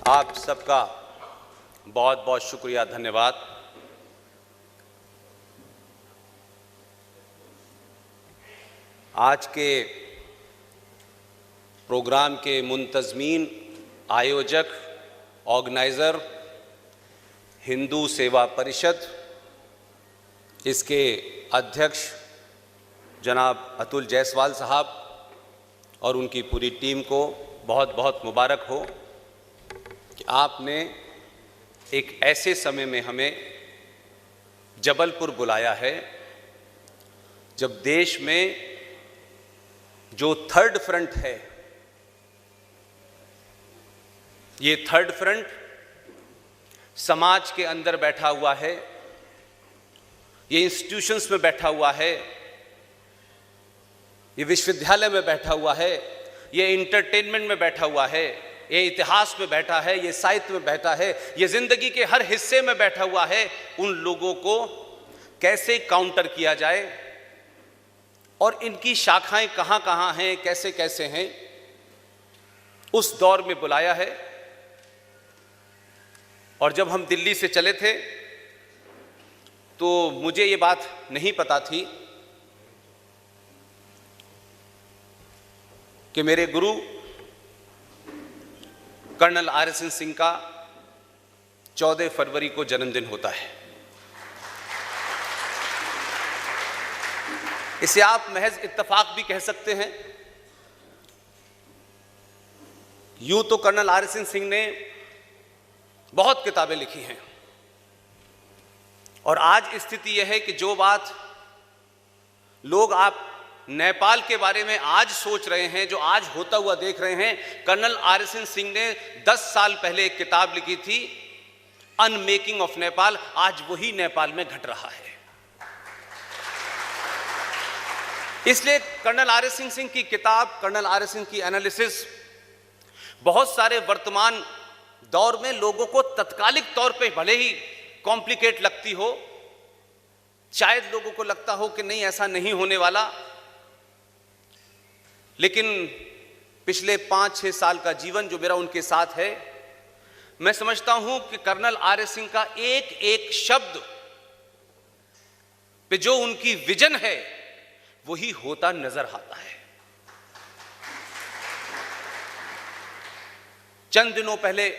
आप सबका बहुत बहुत शुक्रिया, धन्यवाद। आज के प्रोग्राम के मुंतज़मीन, आयोजक, ऑर्गेनाइज़र, हिंदू सेवा परिषद, इसके अध्यक्ष जनाब अतुल जायसवाल साहब और उनकी पूरी टीम को बहुत बहुत मुबारक हो कि आपने एक ऐसे समय में हमें जबलपुर बुलाया है जब देश में जो थर्ड फ्रंट है, ये थर्ड फ्रंट समाज के अंदर बैठा हुआ है, ये इंस्टीट्यूशंस में बैठा हुआ है, ये विश्वविद्यालय में बैठा हुआ है, ये इंटरटेनमेंट में बैठा हुआ है, ये इतिहास में बैठा है, ये साहित्य में बैठा है, ये जिंदगी के हर हिस्से में बैठा हुआ है। उन लोगों को कैसे काउंटर किया जाए और इनकी शाखाएं कहां कहां हैं, कैसे कैसे हैं, उस दौर में बुलाया है। और जब हम दिल्ली से चले थे तो मुझे ये बात नहीं पता थी कि मेरे गुरु कर्नल आर.एस.एन. सिंह का 14 फरवरी को जन्मदिन होता है। इसे आप महज इत्तेफाक भी कह सकते हैं। यूं तो कर्नल आर.एस.एन. सिंह ने बहुत किताबें लिखी हैं और आज स्थिति यह है कि जो बात लोग आप नेपाल के बारे में आज सोच रहे हैं, जो आज होता हुआ देख रहे हैं, कर्नल आर.एस.एन. सिंह ने 10 साल पहले एक किताब लिखी थी, अनमेकिंग ऑफ नेपाल। आज वही नेपाल में घट रहा है। इसलिए कर्नल आर.एस.एन. सिंह की किताब, कर्नल आर.एस.एन. की एनालिसिस बहुत सारे वर्तमान दौर में लोगों को तत्कालिक तौर पे भले ही कॉम्प्लिकेट लगती हो, शायद लोगों को लगता हो कि नहीं ऐसा नहीं होने वाला, लेकिन पिछले 5-6 साल का जीवन जो मेरा उनके साथ है, मैं समझता हूं कि कर्नल आर.एस. सिंह का एक एक शब्द पे जो उनकी विजन है वही होता नजर आता है। चंद दिनों पहले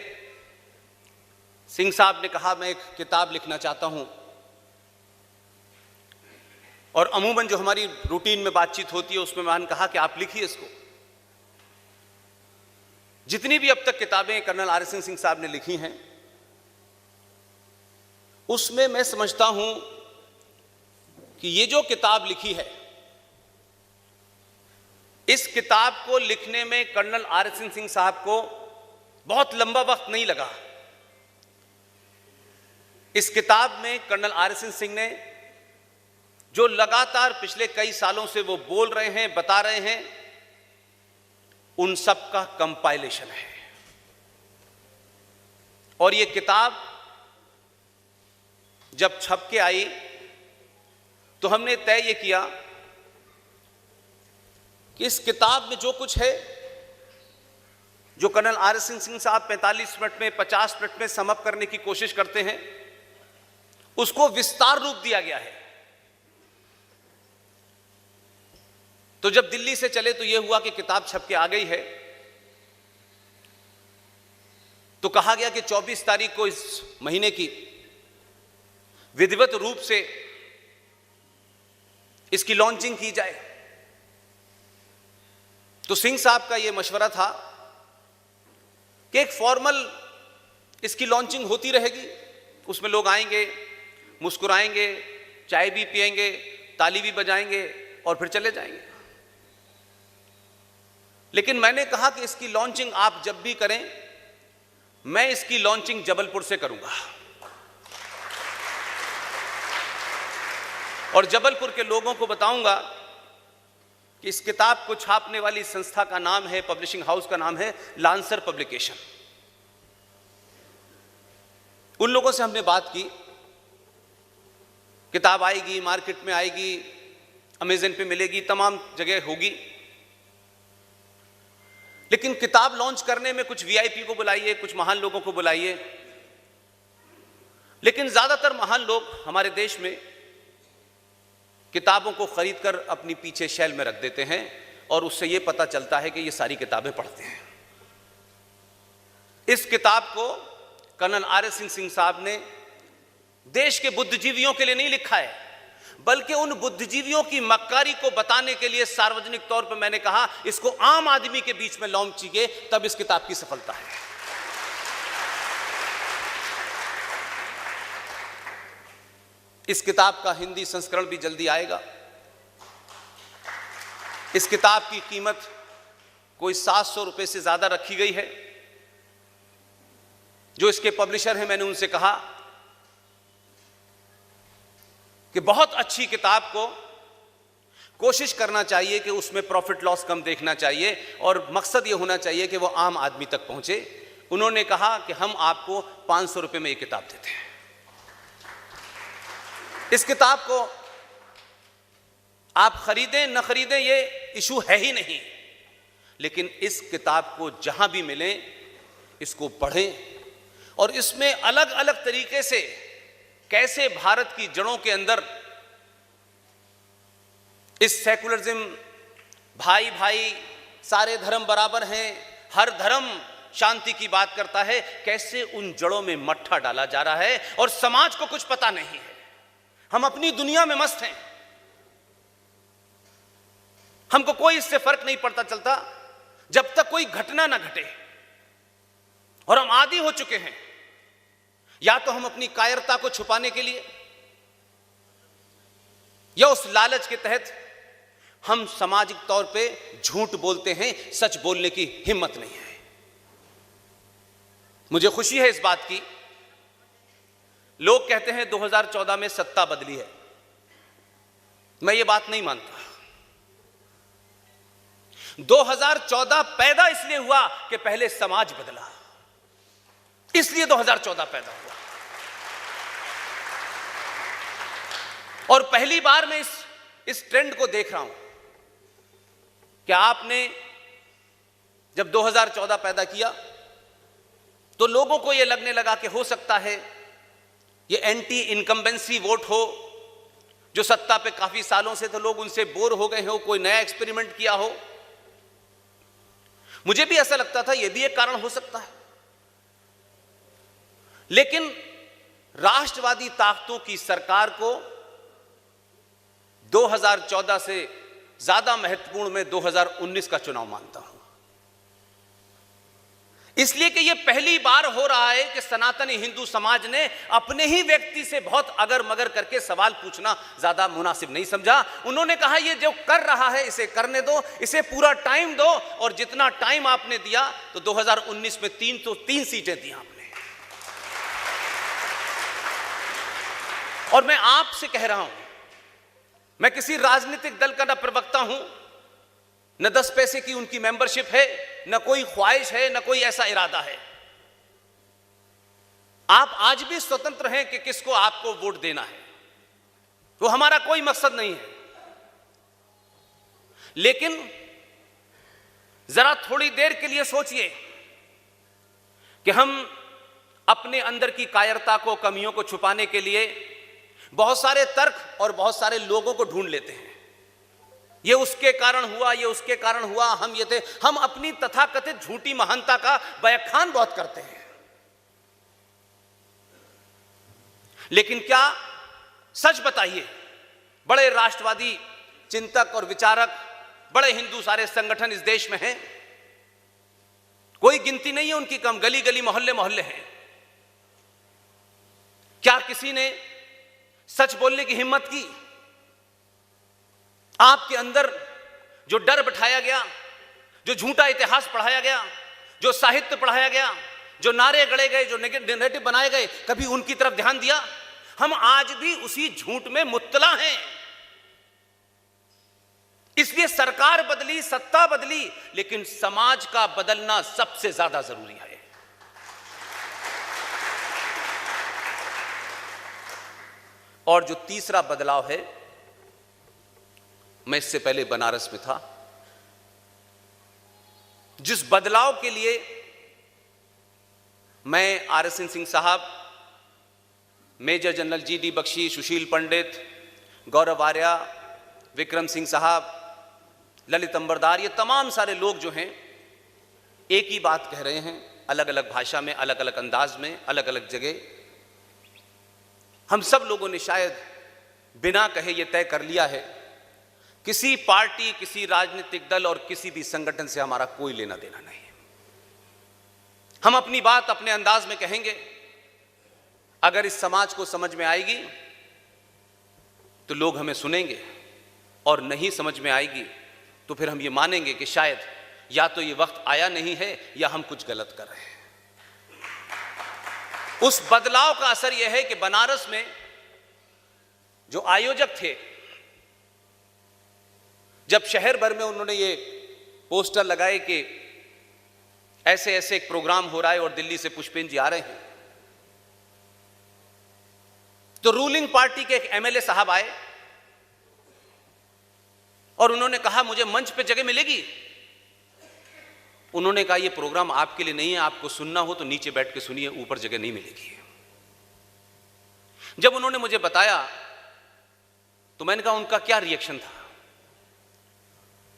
सिंह साहब ने कहा मैं एक किताब लिखना चाहता हूं, और अमूमन जो हमारी रूटीन में बातचीत होती है उसमें मैंने कहा कि आप लिखिए इसको। जितनी भी अब तक किताबें कर्नल आर.एस.एन. सिंह साहब ने लिखी हैं, उसमें मैं समझता हूं कि ये जो किताब लिखी है, इस किताब को लिखने में कर्नल आर.एस.एन. सिंह साहब को बहुत लंबा वक्त नहीं लगा। इस किताब में कर्नल आर.एस.एन. सिंह ने जो लगातार पिछले कई सालों से वो बोल रहे हैं, बता रहे हैं, उन सब का कंपाइलेशन है। और ये किताब जब छप के आई तो हमने तय ये किया कि इस किताब में जो कुछ है, जो कर्नल आर.एस.एन. सिंह साहब 45 मिनट में, 50 मिनट में समअप करने की कोशिश करते हैं, उसको विस्तार रूप दिया गया है। तो जब दिल्ली से चले तो यह हुआ कि किताब छप के आ गई है, तो कहा गया कि 24 तारीख को इस महीने की विधिवत रूप से इसकी लॉन्चिंग की जाए। तो सिंह साहब का यह मशवरा था कि एक फॉर्मल इसकी लॉन्चिंग होती रहेगी, उसमें लोग आएंगे, मुस्कुराएंगे, चाय भी पिएंगे, ताली भी बजाएंगे और फिर चले जाएंगे। लेकिन मैंने कहा कि इसकी लॉन्चिंग आप जब भी करें, मैं इसकी लॉन्चिंग जबलपुर से करूंगा। और जबलपुर के लोगों को बताऊंगा कि इस किताब को छापने वाली संस्था का नाम है, पब्लिशिंग हाउस का नाम है लांसर पब्लिकेशन। उन लोगों से हमने बात की, किताब आएगी, मार्केट में आएगी, अमेज़न पे मिलेगी, तमाम जगह होगी। लेकिन किताब लॉन्च करने में कुछ वीआईपी को बुलाइए, कुछ महान लोगों को बुलाइए, लेकिन ज्यादातर महान लोग हमारे देश में किताबों को खरीदकर अपनी पीछे शेल्फ में रख देते हैं और उससे यह पता चलता है कि ये सारी किताबें पढ़ते हैं। इस किताब को कर्नल आर.एस. सिंह साहब ने देश के बुद्धिजीवियों के लिए नहीं लिखा है, बल्कि उन बुद्धिजीवियों की मक्कारी को बताने के लिए सार्वजनिक तौर पर मैंने कहा इसको आम आदमी के बीच में लॉन्च कीजिए, तब इस किताब की सफलता है। इस किताब का हिंदी संस्करण भी जल्दी आएगा। इस किताब की कीमत कोई 700 रुपए से ज्यादा रखी गई है। जो इसके पब्लिशर हैं, मैंने उनसे कहा कि बहुत अच्छी किताब को कोशिश करना चाहिए कि उसमें प्रॉफिट लॉस कम देखना चाहिए और मकसद यह होना चाहिए कि वो आम आदमी तक पहुंचे। उन्होंने कहा कि हम आपको 500 रुपए में ये किताब देते हैं। इस किताब को आप खरीदें न खरीदें ये इशू है ही नहीं, लेकिन इस किताब को जहां भी मिले इसको पढ़ें और इसमें अलग अलग तरीके से कैसे भारत की जड़ों के अंदर इस सेकुलरिज्म, भाई भाई सारे धर्म बराबर हैं, हर धर्म शांति की बात करता है, कैसे उन जड़ों में मट्ठा डाला जा रहा है और समाज को कुछ पता नहीं है। हम अपनी दुनिया में मस्त हैं, हमको कोई इससे फर्क नहीं पड़ता चलता जब तक कोई घटना ना घटे, और हम आदी हो चुके हैं या तो हम अपनी कायरता को छुपाने के लिए या उस लालच के तहत हम सामाजिक तौर पे झूठ बोलते हैं, सच बोलने की हिम्मत नहीं है। मुझे खुशी है इस बात की, लोग कहते हैं 2014 में सत्ता बदली है, मैं ये बात नहीं मानता। 2014 पैदा इसलिए हुआ कि पहले समाज बदला, इसलिए 2014 पैदा हुआ। और पहली बार मैं इस ट्रेंड को देख रहा हूं कि आपने जब 2014 पैदा किया तो लोगों को यह लगने लगा कि हो सकता है ये एंटी इनकम्बेंसी वोट हो, जो सत्ता पे काफी सालों से तो लोग उनसे बोर हो गए हो, कोई नया एक्सपेरिमेंट किया हो। मुझे भी ऐसा लगता था यह भी एक कारण हो सकता है, लेकिन राष्ट्रवादी ताकतों की सरकार को 2014 से ज्यादा महत्वपूर्ण मैं 2019 का चुनाव मानता हूं, इसलिए कि यह पहली बार हो रहा है कि सनातनी हिंदू समाज ने अपने ही व्यक्ति से बहुत अगर मगर करके सवाल पूछना ज्यादा मुनासिब नहीं समझा। उन्होंने कहा ये जो कर रहा है इसे करने दो, इसे पूरा टाइम दो, और जितना टाइम आपने दिया तो 2019 में 3 सीटें दी आपने। और मैं आपसे कह रहा हूं, मैं किसी राजनीतिक दल का न प्रवक्ता हूं, न 10 पैसे की उनकी मेंबरशिप है, न कोई ख्वाहिश है, न कोई ऐसा इरादा है। आप आज भी स्वतंत्र हैं कि किसको आपको वोट देना है, वो हमारा कोई मकसद नहीं है। लेकिन जरा थोड़ी देर के लिए सोचिए कि हम अपने अंदर की कायरता को, कमियों को छुपाने के लिए बहुत सारे तर्क और बहुत सारे लोगों को ढूंढ लेते हैं। ये उसके कारण हुआ, ये उसके कारण हुआ, हम ये थे। हम अपनी तथाकथित झूठी महानता का बयाखान बहुत करते हैं, लेकिन क्या सच बताइए, बड़े राष्ट्रवादी चिंतक और विचारक, बड़े हिंदू सारे संगठन इस देश में हैं, कोई गिनती नहीं है उनकी, कम गली गली मोहल्ले मोहल्ले हैं। क्या किसी ने सच बोलने की हिम्मत की? आपके अंदर जो डर बिठाया गया, जो झूठा इतिहास पढ़ाया गया, जो साहित्य पढ़ाया गया, जो नारे गढ़े गए, जो नेगेटिव बनाए गए, कभी उनकी तरफ ध्यान दिया? हम आज भी उसी झूठ में मुत्तला हैं। इसलिए सरकार बदली, सत्ता बदली, लेकिन समाज का बदलना सबसे ज्यादा जरूरी है। और जो तीसरा बदलाव है, मैं इससे पहले बनारस में था, जिस बदलाव के लिए मैं RSN सिंह साहब, major general GD Bakshi, Sushil पंडित, गौरव आर्या, विक्रम सिंह साहब, ललित अंबरदार, ये तमाम सारे लोग जो हैं एक ही बात कह रहे हैं, अलग अलग भाषा में, अलग अलग अंदाज में, अलग अलग जगह। हम सब लोगों ने शायद बिना कहे ये तय कर लिया है, किसी पार्टी, किसी राजनीतिक दल और किसी भी संगठन से हमारा कोई लेना देना नहीं है। हम अपनी बात अपने अंदाज में कहेंगे। अगर इस समाज को समझ में आएगी तो लोग हमें सुनेंगे, और नहीं समझ में आएगी तो फिर हम ये मानेंगे कि शायद या तो ये वक्त आया नहीं है या हम कुछ गलत कर रहे हैं। उस बदलाव का असर यह है कि बनारस में जो आयोजक थे, जब शहर भर में उन्होंने ये पोस्टर लगाए कि ऐसे ऐसे एक प्रोग्राम हो रहा है और दिल्ली से पुष्पेंद्र जी आ रहे हैं, तो रूलिंग पार्टी के एक MLA साहब आए और उन्होंने कहा मुझे मंच पे जगह मिलेगी। उन्होंने कहा ये प्रोग्राम आपके लिए नहीं है, आपको सुनना हो तो नीचे बैठ के सुनिए, ऊपर जगह नहीं मिलेगी। जब उन्होंने मुझे बताया तो मैंने कहा उनका क्या रिएक्शन था?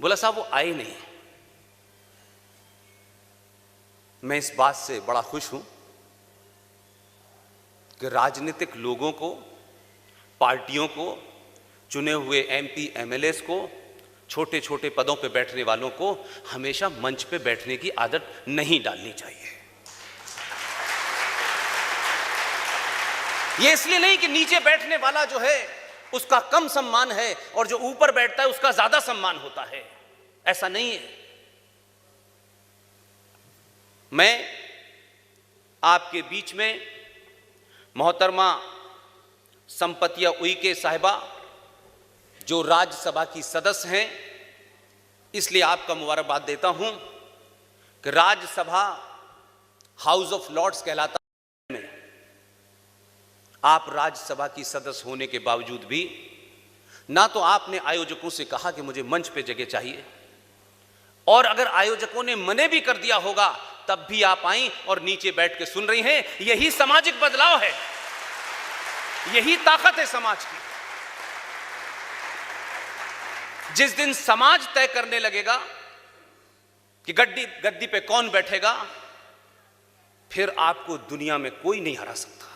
बोला साहब वो आए नहीं। मैं इस बात से बड़ा खुश हूं कि राजनीतिक लोगों को, पार्टियों को, चुने हुए MP MLAs को, छोटे छोटे पदों पे बैठने वालों को हमेशा मंच पे बैठने की आदत नहीं डालनी चाहिए। ये इसलिए नहीं कि नीचे बैठने वाला जो है उसका कम सम्मान है और जो ऊपर बैठता है उसका ज्यादा सम्मान होता है, ऐसा नहीं है। मैं आपके बीच में मोहतरमा संपतिया उइके साहिबा, जो राज्यसभा की सदस्य हैं, इसलिए आपका मुबारकबाद देता हूं कि राज्यसभा हाउस ऑफ लॉर्ड्स कहलाता है। आप राज्यसभा की सदस्य होने के बावजूद भी ना तो आपने आयोजकों से कहा कि मुझे मंच पे जगह चाहिए, और अगर आयोजकों ने मने भी कर दिया होगा तब भी आप आई और नीचे बैठ के सुन रही हैं। यही सामाजिक बदलाव है, यही ताकत है समाज की। जिस दिन समाज तय करने लगेगा कि गद्दी पे कौन बैठेगा, फिर आपको दुनिया में कोई नहीं हरा सकता।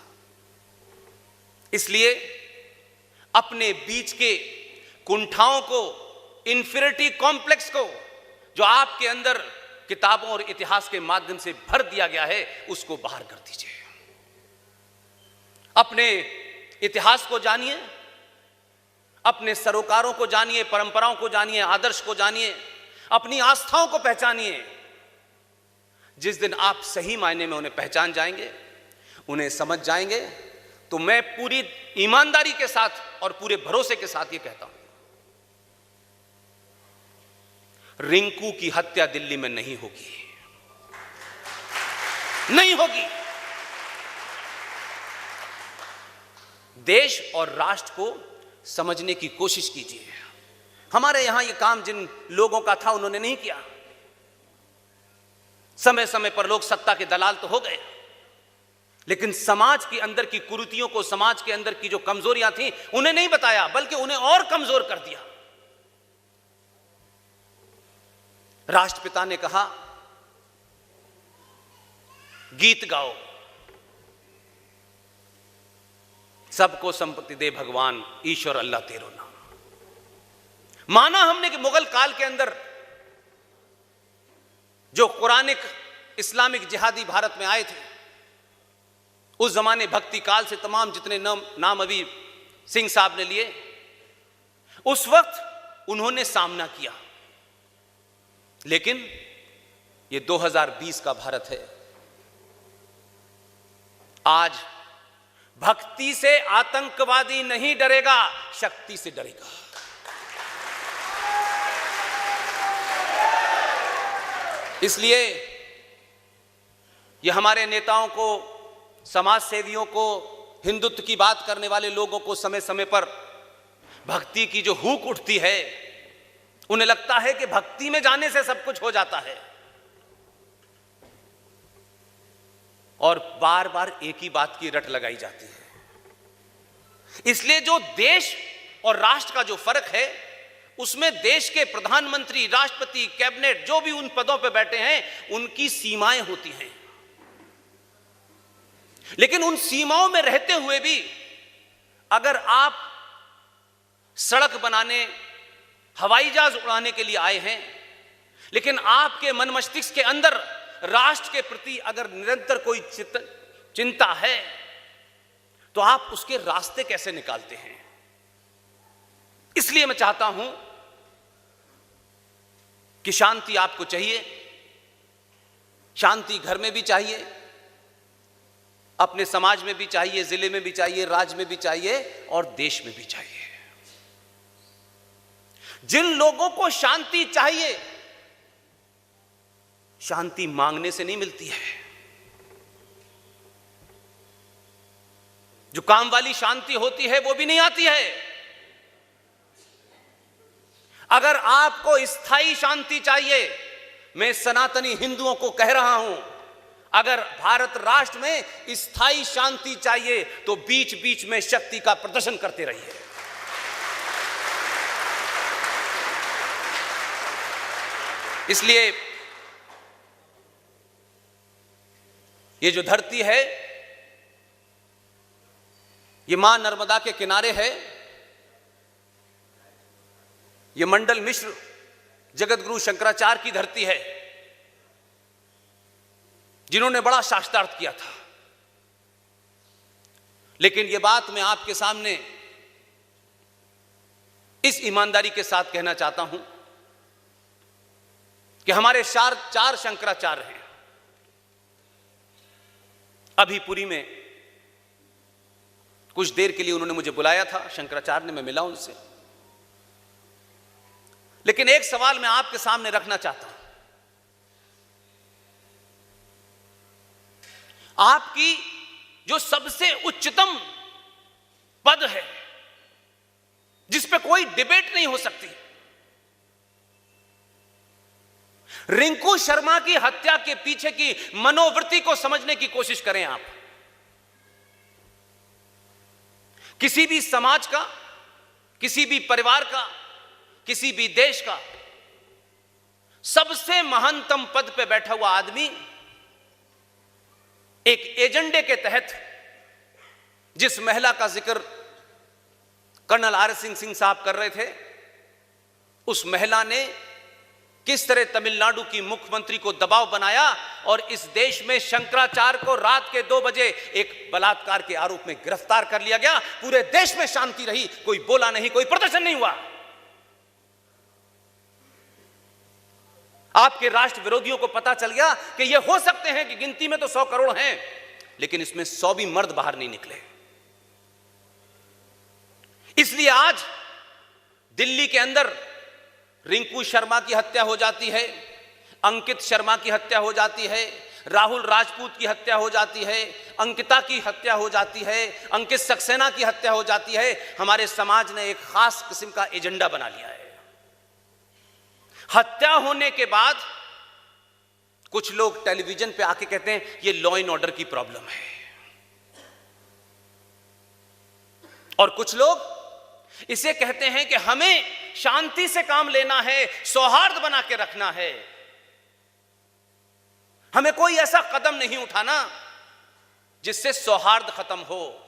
इसलिए अपने बीच के कुंठाओं को, इंफीरियरिटी कॉम्प्लेक्स को, जो आपके अंदर किताबों और इतिहास के माध्यम से भर दिया गया है, उसको बाहर कर दीजिए। अपने इतिहास को जानिए, अपने सरोकारों को जानिए, परंपराओं को जानिए, आदर्श को जानिए, अपनी आस्थाओं को पहचानिए। जिस दिन आप सही मायने में उन्हें पहचान जाएंगे, उन्हें समझ जाएंगे, तो मैं पूरी ईमानदारी के साथ और पूरे भरोसे के साथ ये कहता हूं, रिंकू की हत्या दिल्ली में नहीं होगी, नहीं होगी। देश और राष्ट्र को समझने की कोशिश कीजिए। हमारे यहां ये काम जिन लोगों का था उन्होंने नहीं किया। समय समय पर लोग सत्ता के दलाल तो हो गए, लेकिन समाज के अंदर की कुरीतियों को, समाज के अंदर की जो कमजोरियां थी उन्हें नहीं बताया, बल्कि उन्हें और कमजोर कर दिया। राष्ट्रपिता ने कहा, गीत गाओ, सबको संपत्ति दे भगवान, ईश्वर अल्लाह तेरो नाम। माना हमने कि मुगल काल के अंदर जो कुरानिक इस्लामिक जिहादी भारत में आए थे, उस जमाने भक्ति काल से तमाम जितने नाम अभी सिंह साहब ने लिए, उस वक्त उन्होंने सामना किया। लेकिन ये 2020 का भारत है। आज भक्ति से आतंकवादी नहीं डरेगा, शक्ति से डरेगा। इसलिए ये हमारे नेताओं को, समाज सेवियों को, हिंदुत्व की बात करने वाले लोगों को समय समय पर भक्ति की जो हूक उठती है, उन्हें लगता है कि भक्ति में जाने से सब कुछ हो जाता है। और बार बार एक ही बात की रट लगाई जाती है। इसलिए जो देश और राष्ट्र का जो फर्क है, उसमें देश के प्रधानमंत्री, राष्ट्रपति, कैबिनेट, जो भी उन पदों पर बैठे हैं, उनकी सीमाएं होती हैं। लेकिन उन सीमाओं में रहते हुए भी अगर आप सड़क बनाने, हवाई जहाज उड़ाने के लिए आए हैं, लेकिन आपके मन मस्तिष्क के अंदर राष्ट्र के प्रति अगर निरंतर कोई चिंता है, तो आप उसके रास्ते कैसे निकालते हैं? इसलिए मैं चाहता हूं कि शांति आपको चाहिए, शांति घर में भी चाहिए, अपने समाज में भी चाहिए, जिले में भी चाहिए, राज्य में भी चाहिए और देश में भी चाहिए। जिन लोगों को शांति चाहिए, शांति मांगने से नहीं मिलती है। जो काम वाली शांति होती है वो भी नहीं आती है। अगर आपको स्थायी शांति चाहिए, मैं सनातनी हिंदुओं को कह रहा हूं, अगर भारत राष्ट्र में स्थायी शांति चाहिए तो बीच बीच में शक्ति का प्रदर्शन करते रहिए। इसलिए ये जो धरती है, ये मां नर्मदा के किनारे है। ये मंडल मिश्र जगत गुरु शंकराचार्य की धरती है, जिन्होंने बड़ा शास्त्रार्थ किया था। लेकिन ये बात मैं आपके सामने इस ईमानदारी के साथ कहना चाहता हूं कि हमारे चार शंकराचार्य हैं। अभी पुरी में कुछ देर के लिए उन्होंने मुझे बुलाया था, शंकराचार्य ने, मैं मिला उनसे। लेकिन एक सवाल मैं आपके सामने रखना चाहता हूं। आपकी जो सबसे उच्चतम पद है, जिस पे कोई डिबेट नहीं हो सकती, रिंकू शर्मा की हत्या के पीछे की मनोवृत्ति को समझने की कोशिश करें आप। किसी भी समाज का, किसी भी परिवार का, किसी भी देश का सबसे महानतम पद पे बैठा हुआ आदमी एक एजेंडे के तहत, जिस महिला का जिक्र कर्नल आर सिंह साहब कर रहे थे, उस महिला ने किस तरह तमिलनाडु की मुख्यमंत्री को दबाव बनाया और इस देश में शंकराचार्य को रात के 2 बजे एक बलात्कार के आरोप में गिरफ्तार कर लिया गया। पूरे देश में शांति रही, कोई बोला नहीं, कोई प्रदर्शन नहीं हुआ। आपके राष्ट्र विरोधियों को पता चल गया कि ये हो सकते हैं कि गिनती में तो 100 करोड़ हैं, लेकिन इसमें 100 भी मर्द बाहर नहीं निकले। इसलिए आज दिल्ली के अंदर रिंकू शर्मा की हत्या हो जाती है, अंकित शर्मा की हत्या हो जाती है, राहुल राजपूत की हत्या हो जाती है, अंकिता की हत्या हो जाती है, अंकित सक्सेना की हत्या हो जाती है। हमारे समाज ने एक खास किस्म का एजेंडा बना लिया है। हत्या होने के बाद कुछ लोग टेलीविजन पे आके कहते हैं ये लॉ एंड ऑर्डर की प्रॉब्लम है, और कुछ लोग इसे कहते हैं कि हमें शांति से काम लेना है, सौहार्द बना के रखना है, हमें कोई ऐसा कदम नहीं उठाना जिससे सौहार्द खत्म हो।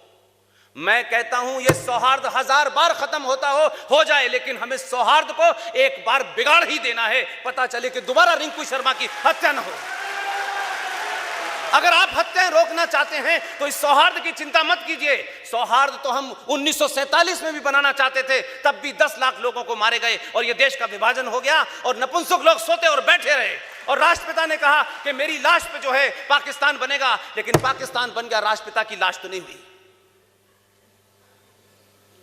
मैं कहता हूं यह सौहार्द 1000 बार खत्म होता हो जाए, लेकिन हमें सौहार्द को एक बार बिगाड़ ही देना है, पता चले कि दोबारा रिंकू शर्मा की हत्या न हो। अगर आप हत्याएं रोकना चाहते हैं तो इस सौहार्द की चिंता मत कीजिए। सौहार्द तो हम 1947 में भी बनाना चाहते थे, तब भी 10 लाख लोगों को मारे गए और यह देश का विभाजन हो गया और नपुंसक लोग सोते और बैठे रहे। और राष्ट्रपिता ने कहा कि मेरी लाश पे जो है पाकिस्तान बनेगा, लेकिन पाकिस्तान बन गया, राष्ट्रपिता की लाश तो नहीं हुई।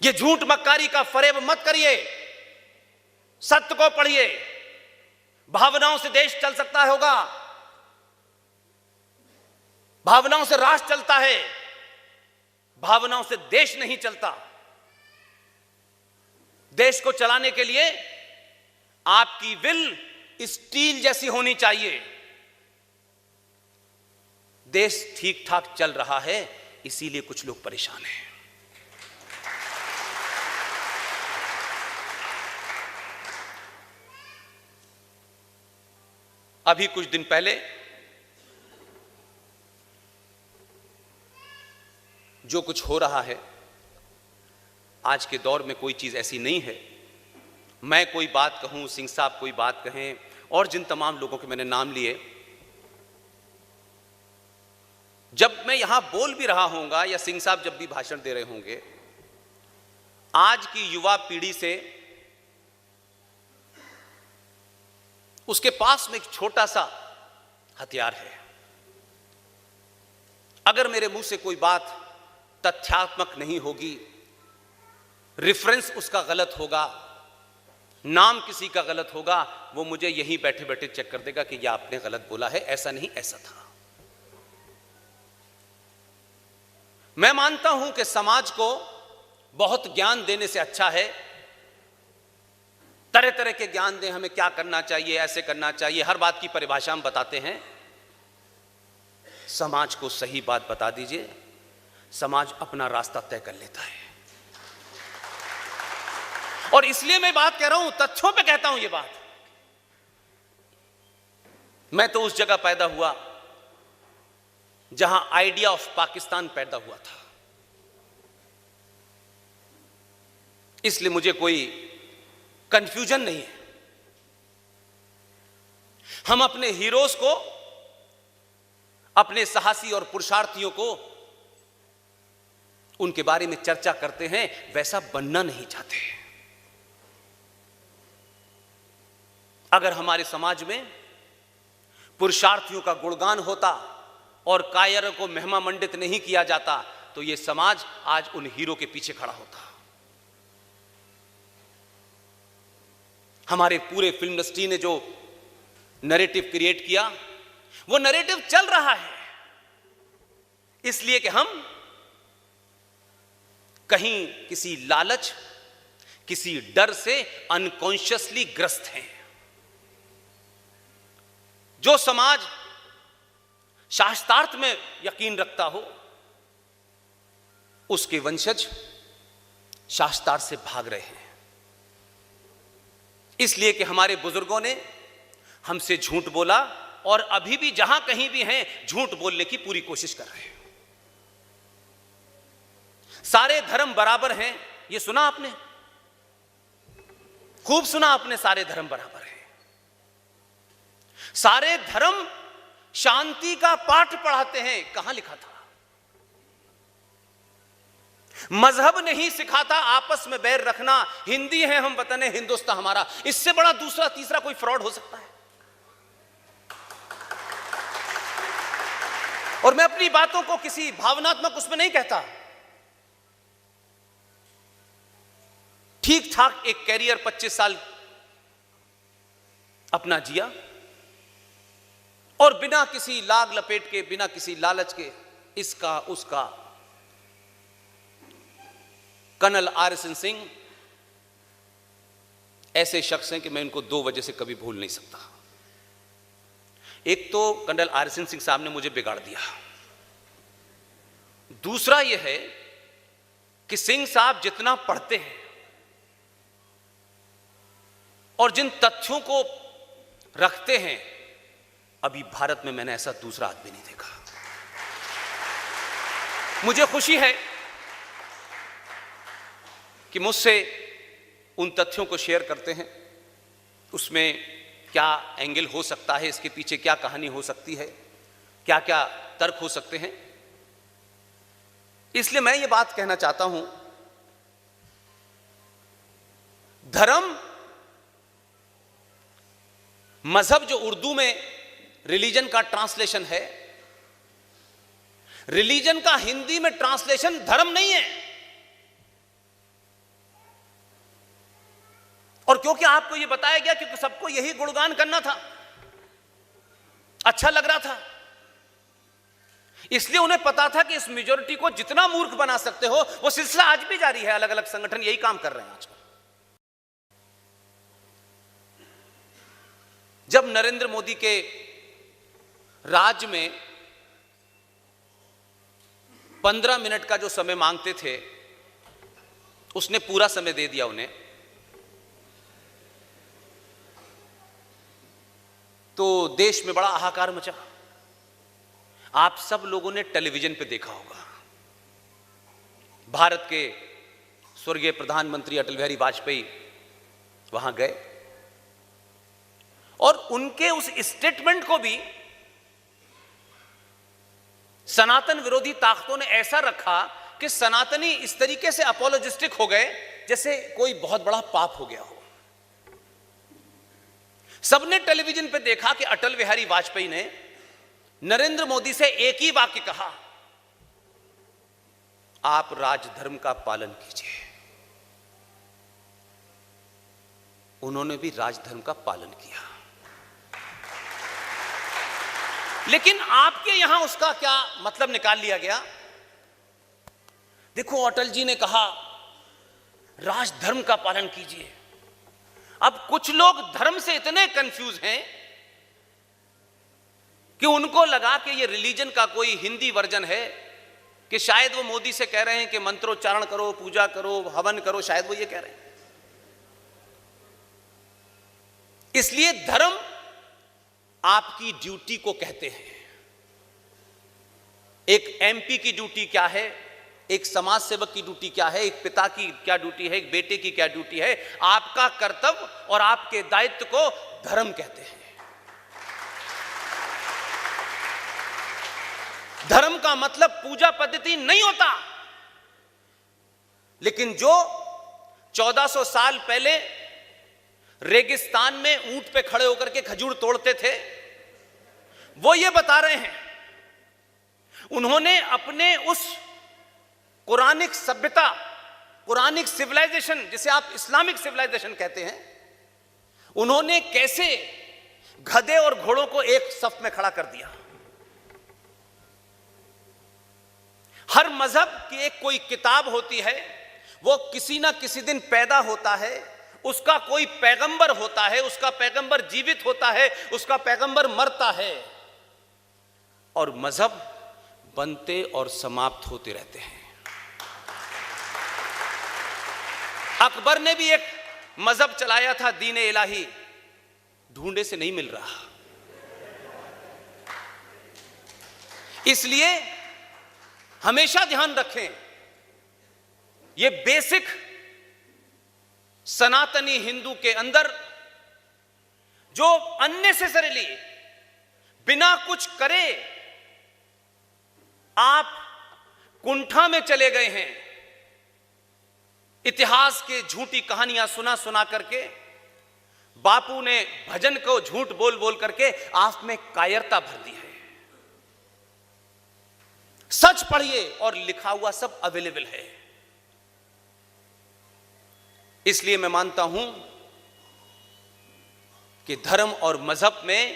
ये झूठ मक्कारी का फरेब मत करिए, सत्य को पढ़िए। भावनाओं से देश चल सकता होगा, भावनाओं से राष्ट्र चलता है, भावनाओं से देश नहीं चलता। देश को चलाने के लिए आपकी विल स्टील जैसी होनी चाहिए। देश ठीक ठाक चल रहा है, इसीलिए कुछ लोग परेशान हैं। अभी कुछ दिन पहले जो कुछ हो रहा है, आज के दौर में कोई चीज ऐसी नहीं है, मैं कोई बात कहूं, सिंह साहब कोई बात कहें, और जिन तमाम लोगों के मैंने नाम लिए, जब मैं यहां बोल भी रहा होऊंगा या सिंह साहब जब भी भाषण दे रहे होंगे, आज की युवा पीढ़ी से उसके पास में एक छोटा सा हथियार है। अगर मेरे मुंह से कोई बात तथ्यात्मक नहीं होगी, रेफरेंस उसका गलत होगा, नाम किसी का गलत होगा, वो मुझे यहीं बैठे बैठे चेक कर देगा कि यह आपने गलत बोला है, ऐसा नहीं ऐसा था। मैं मानता हूं कि समाज को बहुत ज्ञान देने से अच्छा है तरह तरह के ज्ञान दें, हमें क्या करना चाहिए, ऐसे करना चाहिए, हर बात की परिभाषा हम बताते हैं। समाज को सही बात बता दीजिए, समाज अपना रास्ता तय कर लेता है। और इसलिए मैं बात कह रहा हूं, तथ्यों पे कहता हूं ये बात। मैं तो उस जगह पैदा हुआ जहां आइडिया ऑफ पाकिस्तान पैदा हुआ था, इसलिए मुझे कोई कंफ्यूजन नहीं है। हम अपने हीरोज को, अपने साहसी और पुरुषार्थियों को, उनके बारे में चर्चा करते हैं, वैसा बनना नहीं चाहते। अगर हमारे समाज में पुरुषार्थियों का गुणगान होता और कायरों को महिमा मंडित नहीं किया जाता, तो यह समाज आज उन हीरो के पीछे खड़ा होता। हमारे पूरे फिल्म इंडस्ट्री ने जो नैरेटिव क्रिएट किया, वो नैरेटिव चल रहा है इसलिए कि हम कहीं किसी लालच, किसी डर से अनकॉन्शियसली ग्रस्त हैं। जो समाज शास्त्रार्थ में यकीन रखता हो, उसके वंशज शास्त्रार्थ से भाग रहे हैं, इसलिए कि हमारे बुजुर्गों ने हमसे झूठ बोला और अभी भी जहां कहीं भी हैं झूठ बोलने की पूरी कोशिश कर रहे हैं। सारे धर्म बराबर हैं, ये सुना आपने? खूब सुना आपने, सारे धर्म बराबर हैं। सारे धर्म शांति का पाठ पढ़ाते हैं, कहां लिखा था? मजहब नहीं सिखाता आपस में बैर रखना। हिंदी है हम, वतन है हिंदुस्तान हमारा। इससे बड़ा दूसरा तीसरा कोई फ्रॉड हो सकता है? और मैं अपनी बातों को किसी भावनात्मक उसमें नहीं कहता। ठीक ठाक एक कैरियर 25 साल अपना जिया और बिना किसी लाग लपेट के, बिना किसी लालच के, इसका उसका। कर्नल आर.एस.एन. सिंह ऐसे शख्स हैं कि मैं इनको 2 वजह से कभी भूल नहीं सकता। एक तो कर्नल आर.एस.एन. सिंह साहब ने मुझे बिगाड़ दिया। दूसरा यह है कि सिंह साहब जितना पढ़ते हैं और जिन तथ्यों को रखते हैं, अभी भारत में मैंने ऐसा दूसरा आदमी नहीं देखा। मुझे खुशी है कि मुझसे उन तथ्यों को शेयर करते हैं, उसमें क्या एंगल हो सकता है, इसके पीछे क्या कहानी हो सकती है, क्या क्या तर्क हो सकते हैं। इसलिए मैं ये बात कहना चाहता हूं, धर्म, मजहब जो उर्दू में रिलीजन का ट्रांसलेशन है, रिलीजन का हिंदी में ट्रांसलेशन धर्म नहीं है। और क्योंकि आपको यह बताया गया, क्योंकि सबको यही गुणगान करना था, अच्छा लग रहा था, इसलिए उन्हें पता था कि इस मेजॉरिटी को जितना मूर्ख बना सकते हो, वो सिलसिला आज भी जारी है। अलग अलग संगठन यही काम कर रहे हैं आजकल। जब नरेंद्र मोदी के राज में 15 मिनट का जो समय मांगते थे उसने पूरा समय दे दिया उन्हें। तो देश में बड़ा हाहाकार मचा। आप सब लोगों ने टेलीविजन पे देखा होगा, भारत के स्वर्गीय प्रधानमंत्री अटल बिहारी वाजपेयी वहां गए और उनके उस स्टेटमेंट को भी सनातन विरोधी ताकतों ने ऐसा रखा कि सनातनी इस तरीके से अपोलोजिस्टिक हो गए जैसे कोई बहुत बड़ा पाप हो गया हो। सबने टेलीविजन पे देखा कि अटल बिहारी वाजपेयी ने नरेंद्र मोदी से एक ही वाक्य कहा, आप राजधर्म का पालन कीजिए। उन्होंने भी राजधर्म का पालन किया, लेकिन आपके यहां उसका क्या मतलब निकाल लिया गया। देखो, अटल जी ने कहा राजधर्म का पालन कीजिए। अब कुछ लोग धर्म से इतने कंफ्यूज हैं कि उनको लगा कि ये रिलीजन का कोई हिंदी वर्जन है, कि शायद वो मोदी से कह रहे हैं कि मंत्रोच्चारण करो, पूजा करो, हवन करो, शायद वो ये कह रहे हैं। इसलिए धर्म आपकी ड्यूटी को कहते हैं। एक एमपी की ड्यूटी क्या है, एक समाज सेवक की ड्यूटी क्या है, एक पिता की क्या ड्यूटी है, एक बेटे की क्या ड्यूटी है। आपका कर्तव्य और आपके दायित्व को धर्म कहते हैं। धर्म का मतलब पूजा पद्धति नहीं होता, लेकिन जो 1400 साल पहले रेगिस्तान में ऊंट पे खड़े होकर के खजूर तोड़ते थे, वो ये बता रहे हैं। उन्होंने अपने उस कुरानिक सभ्यता, कुरानिक सिविलाइजेशन, जिसे आप इस्लामिक सिविलाइजेशन कहते हैं, उन्होंने कैसे गधे और घोड़ों को एक सफ में खड़ा कर दिया। हर मजहब की एक कोई किताब होती है, वो किसी ना किसी दिन पैदा होता है, उसका कोई पैगंबर होता है, उसका पैगंबर जीवित होता है, उसका पैगंबर मरता है, और मजहब बनते और समाप्त होते रहते हैं। अकबर ने भी एक मजहब चलाया था, दीन-ए इलाही, ढूंढे से नहीं मिल रहा। इसलिए हमेशा ध्यान रखें, ये बेसिक सनातनी हिंदू के अंदर जो अननेसेसरीली बिना कुछ करे आप कुंठा में चले गए हैं, इतिहास के झूठी कहानियां सुना सुना करके, बापू ने भजन को झूठ बोल बोल करके आप में कायरता भर दी है। सच पढ़िए और लिखा हुआ सब अवेलेबल है। इसलिए मैं मानता हूं कि धर्म और मजहब में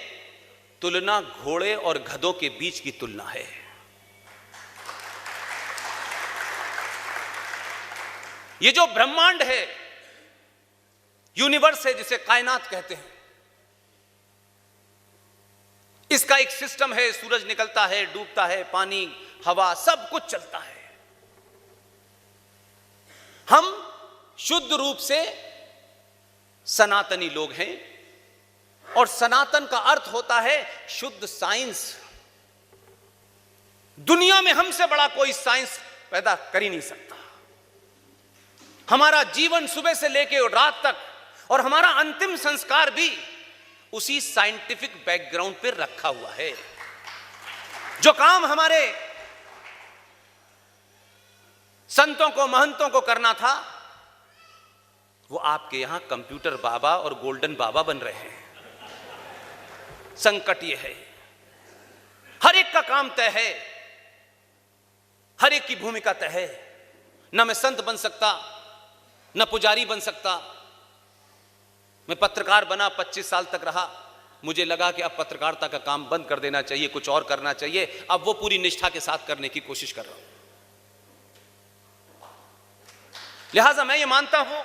तुलना घोड़े और गधों के बीच की तुलना है। ये जो ब्रह्मांड है, यूनिवर्स है, जिसे कायनात कहते हैं, इसका एक सिस्टम है। सूरज निकलता है, डूबता है, पानी, हवा, सब कुछ चलता है। हम शुद्ध रूप से सनातनी लोग हैं, और सनातन का अर्थ होता है शुद्ध साइंस। दुनिया में हमसे बड़ा कोई साइंस पैदा कर ही नहीं सकता। हमारा जीवन सुबह से लेकर रात तक, और हमारा अंतिम संस्कार भी उसी साइंटिफिक बैकग्राउंड पर रखा हुआ है। जो काम हमारे संतों को, महंतों को करना था, वो आपके यहां कंप्यूटर बाबा और गोल्डन बाबा बन रहे हैं। संकट ये है, हर एक का काम तय है, हर एक की भूमिका तय है। ना मैं संत बन सकता, ना पुजारी बन सकता। मैं पत्रकार बना, 25 साल तक रहा। मुझे लगा कि अब पत्रकारिता का काम बंद कर देना चाहिए, कुछ और करना चाहिए। अब वो पूरी निष्ठा के साथ करने की कोशिश कर रहा हूं। लिहाजा मैं ये मानता हूं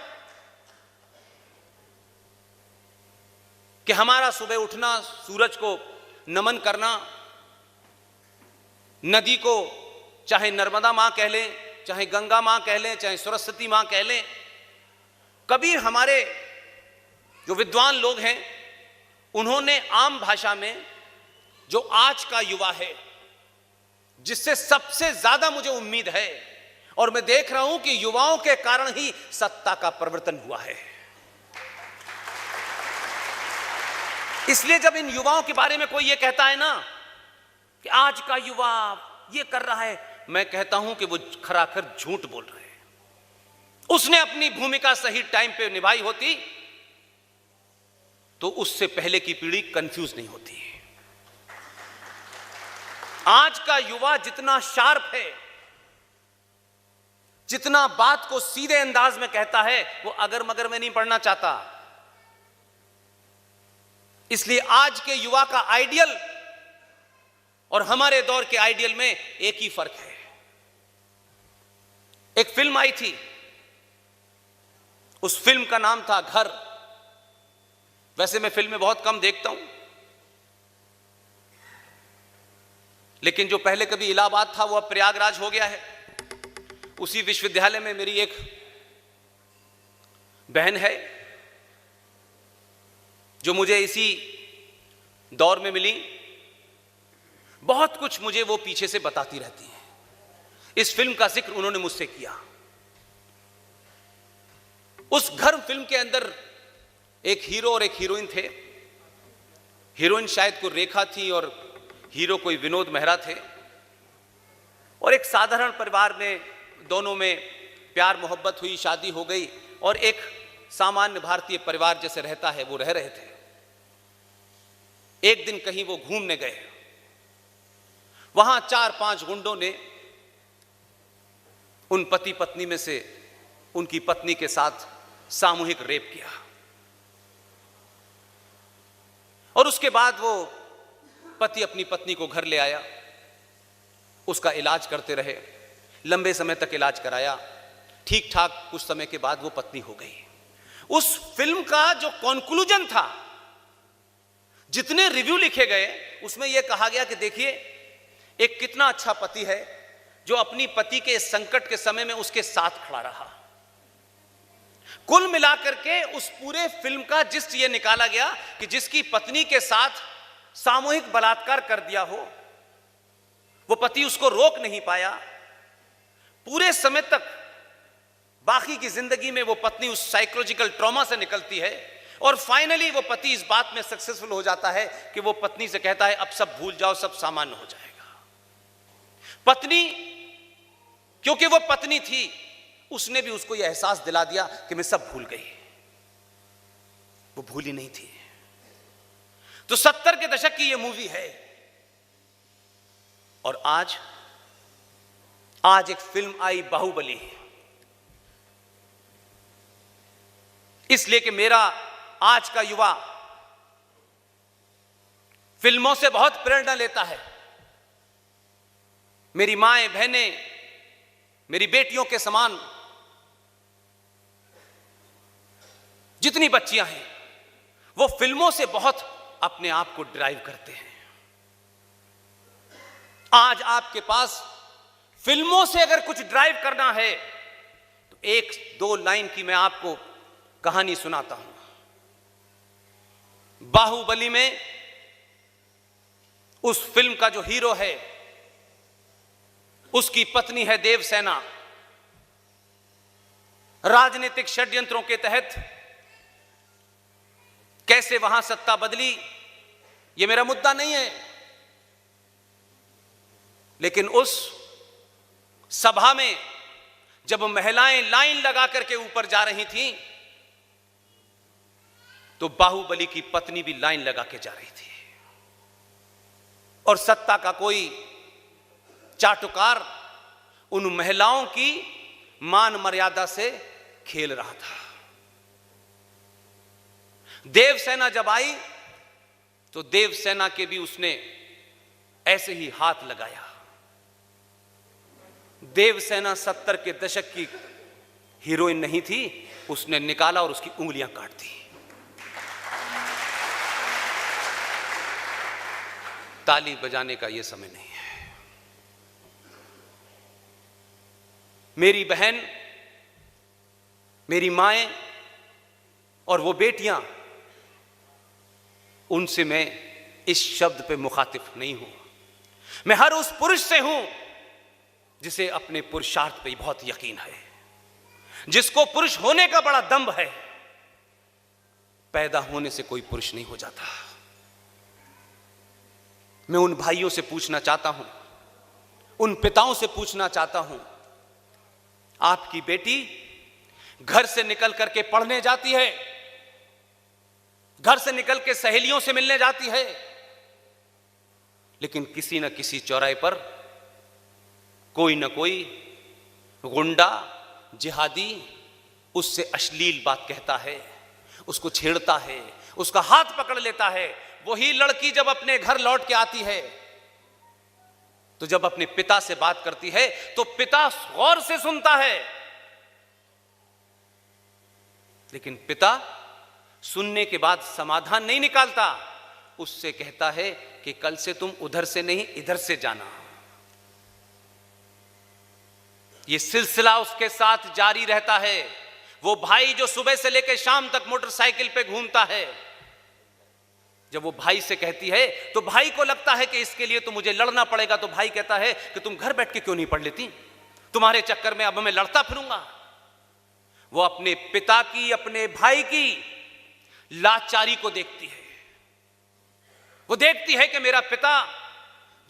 कि हमारा सुबह उठना, सूरज को नमन करना, नदी को चाहे नर्मदा मां कह लें, चाहे गंगा मां कह लें, चाहे सरस्वती मां कह लें, कभी हमारे जो विद्वान लोग हैं उन्होंने आम भाषा में जो आज का युवा है, जिससे सबसे ज्यादा मुझे उम्मीद है, और मैं देख रहा हूं कि युवाओं के कारण ही सत्ता का परिवर्तन हुआ है, इसलिए जब इन युवाओं के बारे में कोई ये कहता है ना कि आज का युवा ये कर रहा है, मैं कहता हूं कि वो खराखर झूठ बोल रहे हैं। उसने अपनी भूमिका सही टाइम पे निभाई होती तो उससे पहले की पीढ़ी कंफ्यूज नहीं होती। आज का युवा जितना शार्प है, जितना बात को सीधे अंदाज में कहता है, वो अगर मगर में नहीं पढ़ना चाहता। इसलिए आज के युवा का आइडियल और हमारे दौर के आइडियल में एक ही फर्क है। एक फिल्म आई थी, उस फिल्म का नाम था घर। वैसे मैं फिल्में बहुत कम देखता हूं, लेकिन जो पहले कभी इलाहाबाद था वो अब प्रयागराज हो गया है। उसी विश्वविद्यालय में मेरी एक बहन है जो मुझे इसी दौर में मिली। बहुत कुछ मुझे वो पीछे से बताती रहती है। इस फिल्म का जिक्र उन्होंने मुझसे किया। उस घर फिल्म के अंदर एक हीरो और एक हीरोइन थे। हीरोइन शायद कोई रेखा थी और हीरो कोई विनोद मेहरा थे। और एक साधारण परिवार में दोनों में प्यार मोहब्बत हुई, शादी हो गई और एक सामान्य भारतीय परिवार जैसे रहता है वो रह रहे थे। एक दिन कहीं वो घूमने गए, वहां 4-5 गुंडों ने उन पति पत्नी में से उनकी पत्नी के साथ सामूहिक रेप किया और उसके बाद वो पति अपनी पत्नी को घर ले आया, उसका इलाज करते रहे, लंबे समय तक इलाज कराया, ठीक ठाक कुछ समय के बाद वो पत्नी हो गई। उस फिल्म का जो कंक्लूजन था, जितने रिव्यू लिखे गए उसमें यह कहा गया कि देखिए एक कितना अच्छा पति है जो अपनी पति के संकट के समय में उसके साथ खड़ा रहा। कुल मिलाकर के उस पूरे फिल्म का जिस्ट ये निकाला गया कि जिसकी पत्नी के साथ सामूहिक बलात्कार कर दिया हो, वो पति उसको रोक नहीं पाया, पूरे समय तक बाकी की जिंदगी में वो पत्नी उस साइकोलॉजिकल ट्रॉमा से निकलती है और फाइनली वो पति इस बात में सक्सेसफुल हो जाता है कि वो पत्नी से कहता है अब सब भूल जाओ, सब सामान्य हो जाएगा। पत्नी, क्योंकि वो पत्नी थी, उसने भी उसको यह एहसास दिला दिया कि मैं सब भूल गई। वो भूली नहीं थी। तो 70 के दशक की यह मूवी है और आज एक फिल्म आई बाहुबली। इसलिए कि मेरा आज का युवा फिल्मों से बहुत प्रेरणा लेता है। मेरी माएं बहनें मेरी बेटियों के समान जितनी बच्चियां हैं वो फिल्मों से बहुत अपने आप को ड्राइव करते हैं। आज आपके पास फिल्मों से अगर कुछ ड्राइव करना है तो 1-2 लाइन की मैं आपको कहानी सुनाता हूं। बाहुबली में उस फिल्म का जो हीरो है उसकी पत्नी है देवसेना। राजनीतिक षड्यंत्रों के तहत कैसे वहां सत्ता बदली, यह मेरा मुद्दा नहीं है, लेकिन उस सभा में जब महिलाएं लाइन लगा करके ऊपर जा रही थीं तो बाहुबली की पत्नी भी लाइन लगा के जा रही थी और सत्ता का कोई चाटुकार उन महिलाओं की मान मर्यादा से खेल रहा था। देवसेना जब आई तो देवसेना के भी उसने ऐसे ही हाथ लगाया। देवसेना 70 के दशक की हीरोइन नहीं थी, उसने निकाला और उसकी उंगलियां काट दी। ताली बजाने का यह समय नहीं है। मेरी बहन, मेरी माएं और वो बेटियां, उनसे मैं इस शब्द पे मुखातिब नहीं हूं। मैं हर उस पुरुष से हूं जिसे अपने पुरुषार्थ पे बहुत यकीन है, जिसको पुरुष होने का बड़ा दंभ है। पैदा होने से कोई पुरुष नहीं हो जाता। मैं उन भाइयों से पूछना चाहता हूं, उन पिताओं से पूछना चाहता हूं, आपकी बेटी घर से निकल करके पढ़ने जाती है, घर से निकल के सहेलियों से मिलने जाती है, लेकिन किसी न किसी चौराहे पर कोई न कोई गुंडा, जिहादी उससे अश्लील बात कहता है, उसको छेड़ता है, उसका हाथ पकड़ लेता है। वही लड़की जब अपने घर लौट के आती है तो जब अपने पिता से बात करती है तो पिता गौर से सुनता है, लेकिन पिता सुनने के बाद समाधान नहीं निकालता। उससे कहता है कि कल से तुम उधर से नहीं इधर से जाना। यह सिलसिला उसके साथ जारी रहता है। वो भाई जो सुबह से लेकर शाम तक मोटरसाइकिल पे घूमता है, जब वो भाई से कहती है तो भाई को लगता है कि इसके लिए तो मुझे लड़ना पड़ेगा। तो भाई कहता है कि तुम घर बैठ के क्यों नहीं पढ़ लेती, तुम्हारे चक्कर में अब मैं लड़ता फिरूंगा। वो अपने पिता की, अपने भाई की लाचारी को देखती है। वो देखती है कि मेरा पिता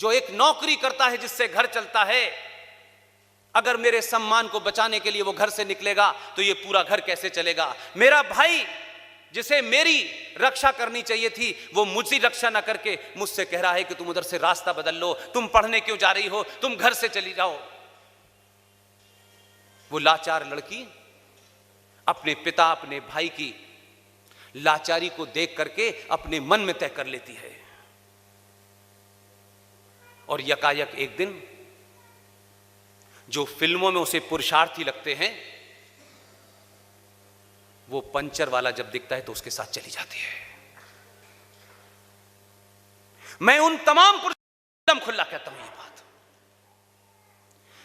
जो एक नौकरी करता है जिससे घर चलता है, अगर मेरे सम्मान को बचाने के लिए वो घर से निकलेगा तो ये पूरा घर कैसे चलेगा। मेरा भाई जिसे मेरी रक्षा करनी चाहिए थी वो मुझसे रक्षा ना करके मुझसे कह रहा है कि तुम उधर से रास्ता बदल लो, तुम पढ़ने क्यों जा रही हो, तुम घर से चली जाओ। वो लाचार लड़की अपने पिता, अपने भाई की लाचारी को देख करके अपने मन में तय कर लेती है। और यकायक एक दिन जो फिल्मों में उसे पुरुषार्थी लगते हैं, वो पंचर वाला जब दिखता है तो उसके साथ चली जाती है। मैं उन तमाम पुरुषों खुला कहता हूं ये बात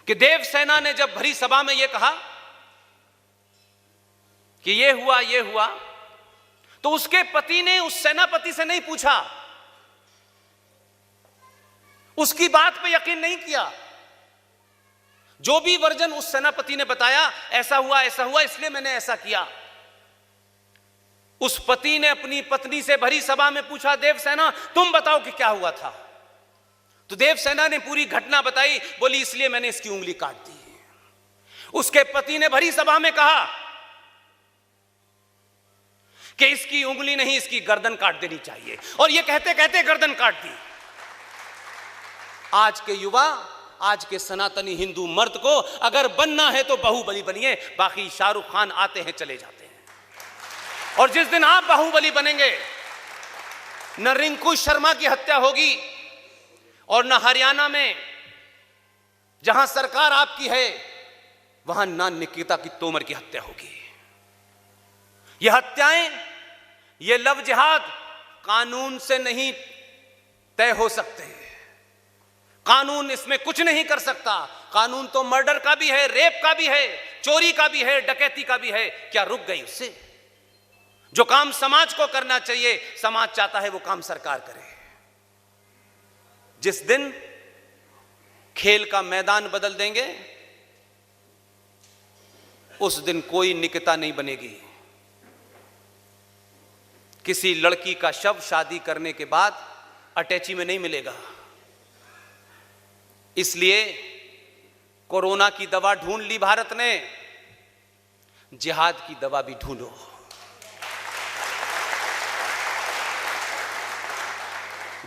कि देवसेना ने जब भरी सभा में यह कहा कि ये हुआ, तो उसके पति ने उस सेनापति से नहीं पूछा, उसकी बात पे यकीन नहीं किया। जो भी वर्जन उस सेनापति ने बताया, ऐसा हुआ इसलिए मैंने ऐसा किया। उस पति ने अपनी पत्नी से भरी सभा में पूछा, देवसेना तुम बताओ कि क्या हुआ था। तो देवसेना ने पूरी घटना बताई, बोली इसलिए मैंने इसकी उंगली काट दी। उसके पति ने भरी सभा में कहा कि इसकी उंगली नहीं, इसकी गर्दन काट देनी चाहिए, और यह कहते कहते गर्दन काट दी। आज के युवा, आज के सनातनी हिंदू मर्द को अगर बनना है तो बाहुबली बनिए, बाकी शाहरुख खान आते हैं चले जाते हैं। और जिस दिन आप बाहुबली बनेंगे, न रिंकू शर्मा की हत्या होगी और न हरियाणा में जहां सरकार आपकी है वहां ना निकिता की तोमर की हत्या होगी। ये हत्याएं, ये लव जिहाद कानून से नहीं तय हो सकते। कानून इसमें कुछ नहीं कर सकता। कानून तो मर्डर का भी है, रेप का भी है, चोरी का भी है, डकैती का भी है। क्या रुक गई उससे? जो काम समाज को करना चाहिए, समाज चाहता है वो काम सरकार करे। जिस दिन खेल का मैदान बदल देंगे, उस दिन कोई निकिता नहीं बनेगी। किसी लड़की का शव शादी करने के बाद अटैची में नहीं मिलेगा। इसलिए कोरोना की दवा ढूंढ ली भारत ने, जिहाद की दवा भी ढूंढो।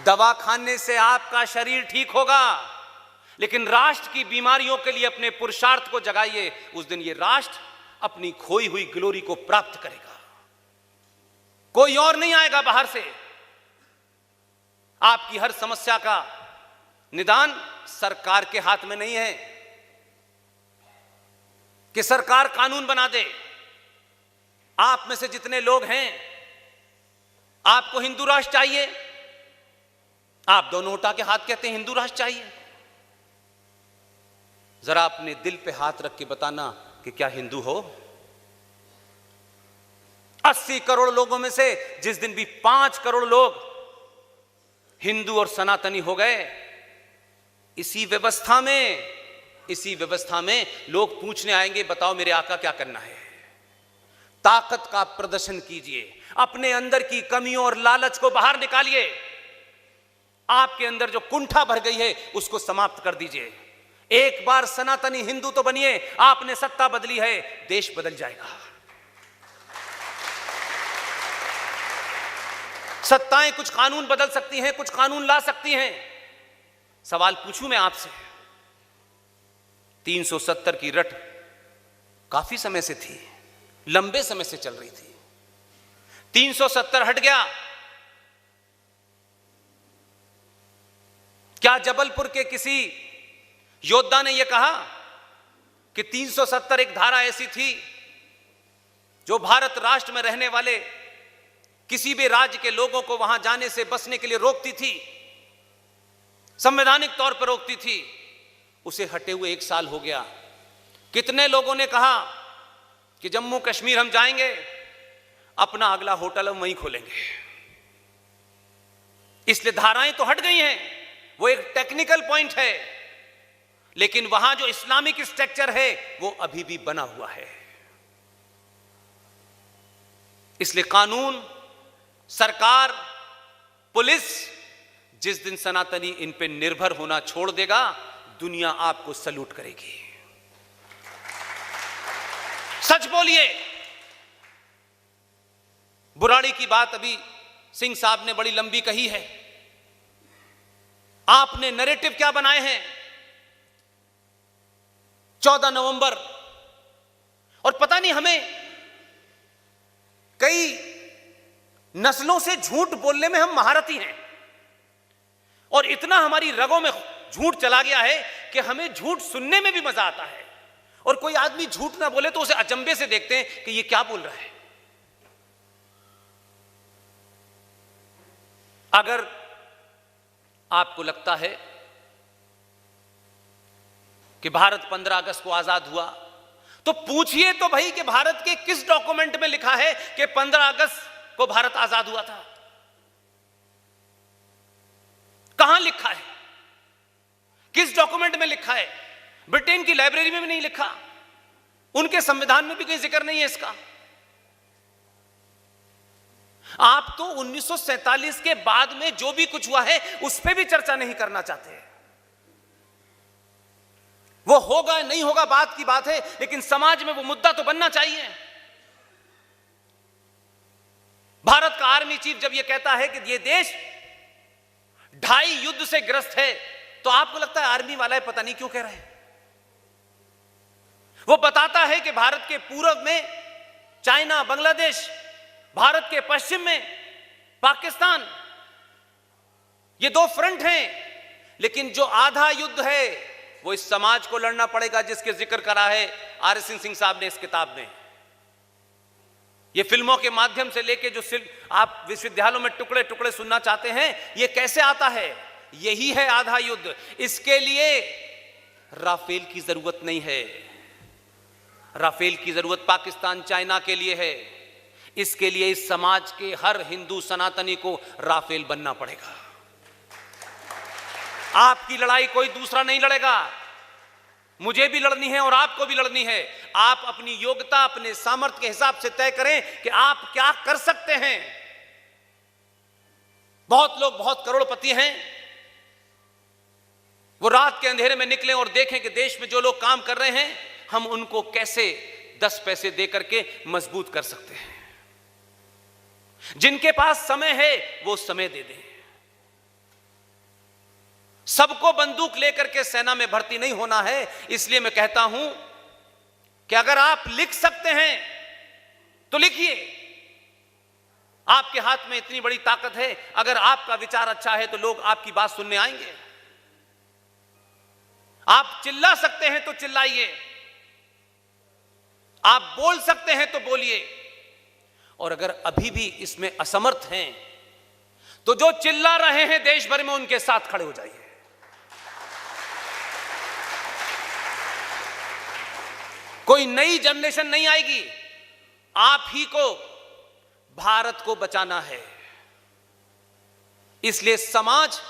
दवा खाने से आपका शरीर ठीक होगा, लेकिन राष्ट्र की बीमारियों के लिए अपने पुरुषार्थ को जगाइए। उस दिन ये राष्ट्र अपनी खोई हुई ग्लोरी को प्राप्त करेगा। कोई और नहीं आएगा बाहर से। आपकी हर समस्या का निदान सरकार के हाथ में नहीं है कि सरकार कानून बना दे। आप में से जितने लोग हैं, आपको हिंदू राष्ट्र चाहिए, आप दोनों उठा के हाथ कहते हैं हिंदू राष्ट्र चाहिए। जरा अपने दिल पे हाथ रख के बताना कि क्या हिंदू हो? 80 करोड़ लोगों में से जिस दिन भी 5 करोड़ लोग हिंदू और सनातनी हो गए, इसी व्यवस्था में लोग पूछने आएंगे, बताओ मेरे आका क्या करना है? ताकत का प्रदर्शन कीजिए, अपने अंदर की कमियों और लालच को बाहर निकालिए, आपके अंदर जो कुंठा भर गई है उसको समाप्त कर दीजिए। एक बार सनातनी हिंदू तो बनिए, आपने सत्ता बदली है, देश बदल जाएगा। सत्ताएं कुछ कानून बदल सकती हैं, कुछ कानून ला सकती हैं। सवाल पूछूं मैं आपसे, 370 की रट काफी समय से थी, लंबे समय से चल रही थी। 370 हट गया। क्या जबलपुर के किसी योद्धा ने यह कहा कि 370 एक धारा ऐसी थी जो भारत राष्ट्र में रहने वाले किसी भी राज्य के लोगों को वहां जाने से बसने के लिए रोकती थी, संवैधानिक तौर पर रोकती थी? उसे हटे हुए 1 साल हो गया। कितने लोगों ने कहा कि जम्मू कश्मीर हम जाएंगे, अपना अगला होटल हम वहीं खोलेंगे। इसलिए धाराएं तो हट गई हैं, वो एक टेक्निकल पॉइंट है, लेकिन वहां जो इस्लामिक स्ट्रक्चर है वो अभी भी बना हुआ है। इसलिए कानून, सरकार, पुलिस जिस दिन सनातनी इन पे निर्भर होना छोड़ देगा, दुनिया आपको सल्यूट करेगी। सच बोलिए। बुराड़ी की बात अभी सिंह साहब ने बड़ी लंबी कही है। आपने नैरेटिव क्या बनाए हैं? 14 नवंबर, और पता नहीं हमें कई नस्लों से झूठ बोलने में हम महारथी हैं, और इतना हमारी रगों में झूठ चला गया है कि हमें झूठ सुनने में भी मजा आता है। और कोई आदमी झूठ ना बोले तो उसे अचंभे से देखते हैं कि ये क्या बोल रहा है। अगर आपको लगता है कि भारत 15 अगस्त को आजाद हुआ, तो पूछिए तो भाई कि भारत के किस डॉक्यूमेंट में लिखा है कि 15 अगस्त को भारत आजाद हुआ था? कहां लिखा है? किस डॉक्यूमेंट में लिखा है? ब्रिटेन की लाइब्रेरी में भी नहीं लिखा, उनके संविधान में भी कोई जिक्र नहीं है इसका। आप तो 1947 के बाद में जो भी कुछ हुआ है उस पर भी चर्चा नहीं करना चाहते। वो होगा नहीं होगा बात की बात है, लेकिन समाज में वो मुद्दा तो बनना चाहिए। भारत का आर्मी चीफ जब ये कहता है कि ये देश 2.5 युद्ध से ग्रस्त है, तो आपको लगता है आर्मी वाला है पता नहीं क्यों कह रहे हैं। वो बताता है कि भारत के पूर्व में चाइना, बांग्लादेश, भारत के पश्चिम में पाकिस्तान, ये 2 फ्रंट हैं, लेकिन जो आधा युद्ध है वो इस समाज को लड़ना पड़ेगा, जिसके जिक्र करा है आर.एस. सिंह साहब ने इस किताब में। ये फिल्मों के माध्यम से लेके जो आप विश्वविद्यालयों में टुकड़े टुकड़े सुनना चाहते हैं, ये कैसे आता है? यही है आधा युद्ध। इसके लिए राफेल की जरूरत नहीं है। राफेल की जरूरत पाकिस्तान, चाइना के लिए है। इसके लिए इस समाज के हर हिंदू सनातनी को राफेल बनना पड़ेगा। आपकी लड़ाई कोई दूसरा नहीं लड़ेगा, मुझे भी लड़नी है और आपको भी लड़नी है। आप अपनी योग्यता, अपने सामर्थ्य के हिसाब से तय करें कि आप क्या कर सकते हैं। बहुत लोग बहुत करोड़पति हैं, वो रात के अंधेरे में निकलें और देखें कि देश में जो लोग काम कर रहे हैं, हम उनको कैसे 10 पैसे दे करके मजबूत कर सकते हैं। जिनके पास समय है वो समय दे दें। सबको बंदूक लेकर के सेना में भर्ती नहीं होना है। इसलिए मैं कहता हूं कि अगर आप लिख सकते हैं तो लिखिए। आपके हाथ में इतनी बड़ी ताकत है, अगर आपका विचार अच्छा है तो लोग आपकी बात सुनने आएंगे। आप चिल्ला सकते हैं तो चिल्लाइए, आप बोल सकते हैं तो बोलिए। और अगर अभी भी इसमें असमर्थ हैं तो जो चिल्ला रहे हैं देश भर में, उनके साथ खड़े हो जाइए। कोई नई जनरेशन नहीं आएगी, आप ही को भारत को बचाना है। इसलिए समाज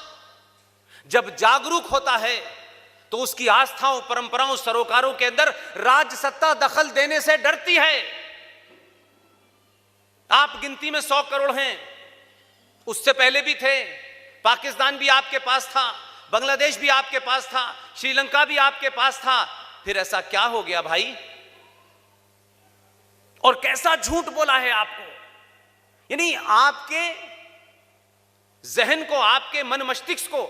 जब जागरूक होता है तो उसकी आस्थाओं, परंपराओं, सरोकारों के अंदर राज्य सत्ता दखल देने से डरती है। आप गिनती में 100 करोड़ हैं, उससे पहले भी थे, पाकिस्तान भी आपके पास था, बांग्लादेश भी आपके पास था, श्रीलंका भी आपके पास था। फिर ऐसा क्या हो गया भाई? और कैसा झूठ बोला है आपको? यानी आपके जहन को, आपके मन मस्तिष्क को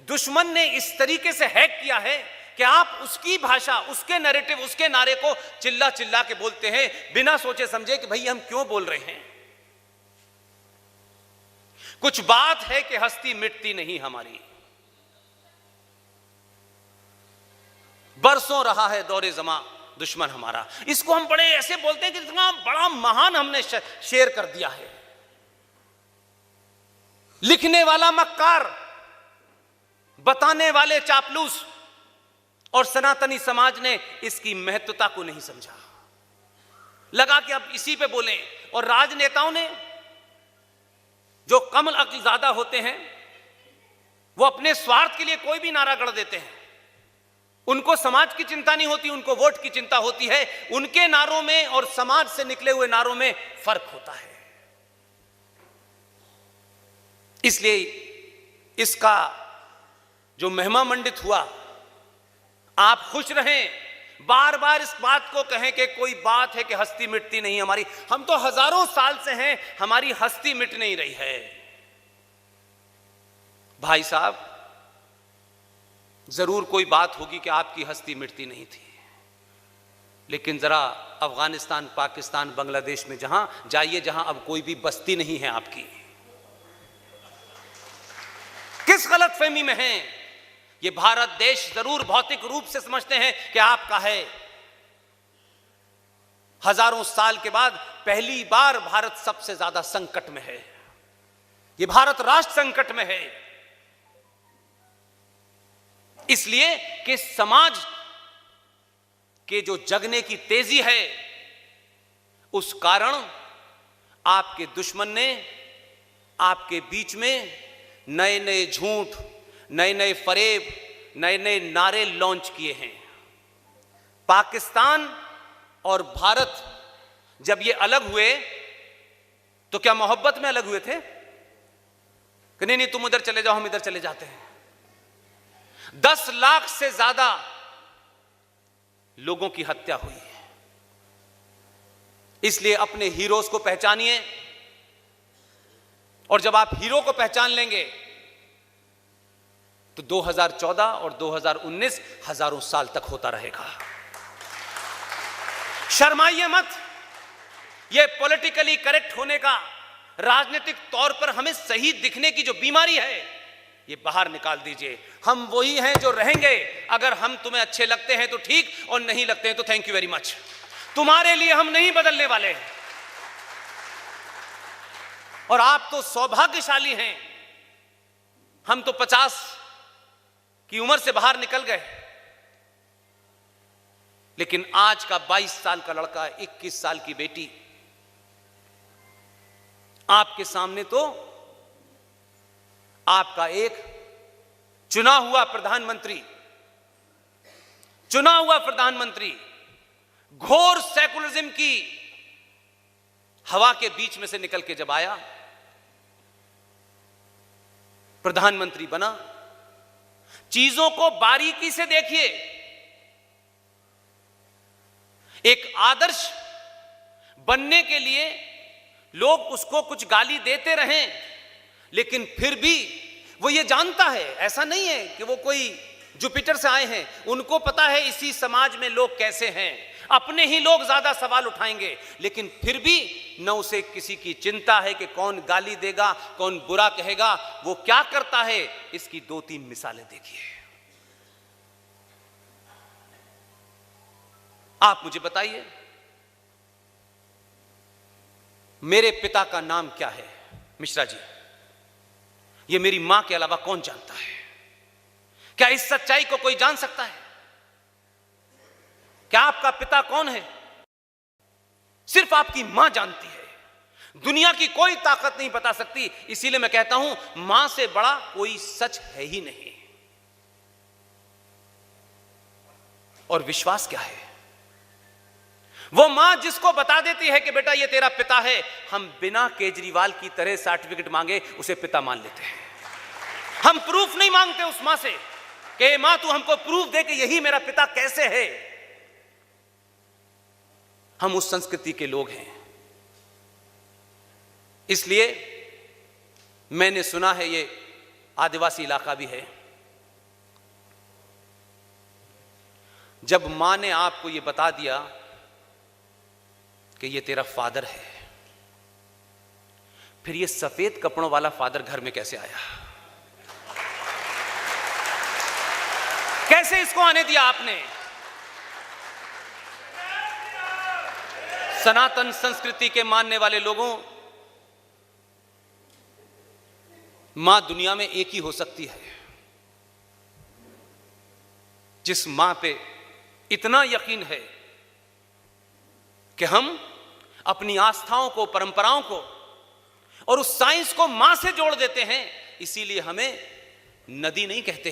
दुश्मन ने इस तरीके से हैक किया है कि आप उसकी भाषा, उसके नैरेटिव, उसके नारे को चिल्ला चिल्ला के बोलते हैं बिना सोचे समझे कि भाई हम क्यों बोल रहे हैं। कुछ बात है कि हस्ती मिटती नहीं हमारी। बरसों रहा है दौरे जमा दुश्मन हमारा। इसको हम बड़े ऐसे बोलते हैं कि इतना बड़ा महान हमने शेर कर दिया है। लिखने वाला मक्कार, बताने वाले चापलूस, और सनातनी समाज ने इसकी महत्वता को नहीं समझा। लगा कि अब इसी पे बोलें। और राजनेताओं ने, जो कम अक्ल ज्यादा होते हैं, वो अपने स्वार्थ के लिए कोई भी नारा गढ़ देते हैं। उनको समाज की चिंता नहीं होती, उनको वोट की चिंता होती है। उनके नारों में और समाज से निकले हुए नारों में फर्क होता है। इसलिए इसका जो महिमा मंडित हुआ, आप खुश रहें। बार बार इस बात को कहें कि कोई बात है कि हस्ती मिटती नहीं हमारी। हम तो हजारों साल से हैं, हमारी हस्ती मिट नहीं रही है। भाई साहब, जरूर कोई बात होगी कि आपकी हस्ती मिटती नहीं थी, लेकिन जरा अफगानिस्तान, पाकिस्तान, बांग्लादेश में जहां जाइए, जहां अब कोई भी बस्ती नहीं है आपकी। किस गलतफहमी में हैं? ये भारत देश जरूर भौतिक रूप से समझते हैं कि आपका है। हजारों साल के बाद पहली बार भारत सबसे ज्यादा संकट में है। ये भारत राष्ट्र संकट में है, इसलिए कि समाज के जो जगने की तेजी है, उस कारण आपके दुश्मन ने आपके बीच में नए नए झूठ, नए नए फरेब, नए नए नारे लॉन्च किए हैं। पाकिस्तान और भारत जब ये अलग हुए तो क्या मोहब्बत में अलग हुए थे कि नहीं नहीं तुम उधर चले जाओ, हम इधर चले जाते हैं? 10 लाख से ज्यादा लोगों की हत्या हुई है। इसलिए अपने हीरोज को पहचानिए, और जब आप हीरो को पहचान लेंगे तो 2014 और 2019 हजारों साल तक होता रहेगा। शर्माइए मत। यह पॉलिटिकली करेक्ट होने का, राजनीतिक तौर पर हमें सही दिखने की जो बीमारी है, ये बाहर निकाल दीजिए। हम वही हैं जो रहेंगे। अगर हम तुम्हें अच्छे लगते हैं तो ठीक, और नहीं लगते हैं तो थैंक यू वेरी मच। तुम्हारे लिए हम नहीं बदलने वाले हैं। और आप तो सौभाग्यशाली हैं, हम तो 50 की उम्र से बाहर निकल गए, लेकिन आज का 22 साल का लड़का, 21 साल की बेटी आपके सामने तो आपका एक चुना हुआ प्रधानमंत्री घोर सेकुलरिज्म की हवा के बीच में से निकल के जब आया, प्रधानमंत्री बना। चीजों को बारीकी से देखिए। एक आदर्श बनने के लिए लोग उसको कुछ गाली देते रहें, लेकिन फिर भी वो ये जानता है, ऐसा नहीं है कि वो कोई जुपिटर से आए हैं। उनको पता है इसी समाज में लोग कैसे हैं। अपने ही लोग ज्यादा सवाल उठाएंगे, लेकिन फिर भी न उसे किसी की चिंता है कि कौन गाली देगा, कौन बुरा कहेगा। वो क्या करता है, इसकी 2-3 मिसालें देखिए। आप मुझे बताइए, मेरे पिता का नाम क्या है? मिश्रा जी। ये मेरी मां के अलावा कौन जानता है? क्या इस सच्चाई को कोई जान सकता है? क्या आपका पिता कौन है? सिर्फ आपकी मां जानती है, दुनिया की कोई ताकत नहीं बता सकती। इसीलिए मैं कहता हूं मां से बड़ा कोई सच है ही नहीं। और विश्वास क्या है? वो मां जिसको बता देती है कि बेटा ये तेरा पिता है, हम बिना केजरीवाल की तरह सर्टिफिकेट मांगे उसे पिता मान लेते हैं। हम प्रूफ नहीं मांगते उस मां से कि मां तू हमको प्रूफ दे कि यही मेरा पिता कैसे है। हम उस संस्कृति के लोग हैं। इसलिए मैंने सुना है ये आदिवासी इलाका भी है, जब मां ने आपको ये बता दिया कि ये तेरा फादर है, फिर ये सफेद कपड़ों वाला फादर घर में कैसे आया? कैसे इसको आने दिया आपने? सनातन संस्कृति के मानने वाले लोगों, मां दुनिया में एक ही हो सकती है। जिस मां पे इतना यकीन है कि हम अपनी आस्थाओं को, परंपराओं को और उस साइंस को मां से जोड़ देते हैं, इसीलिए हमें नदी नहीं कहते,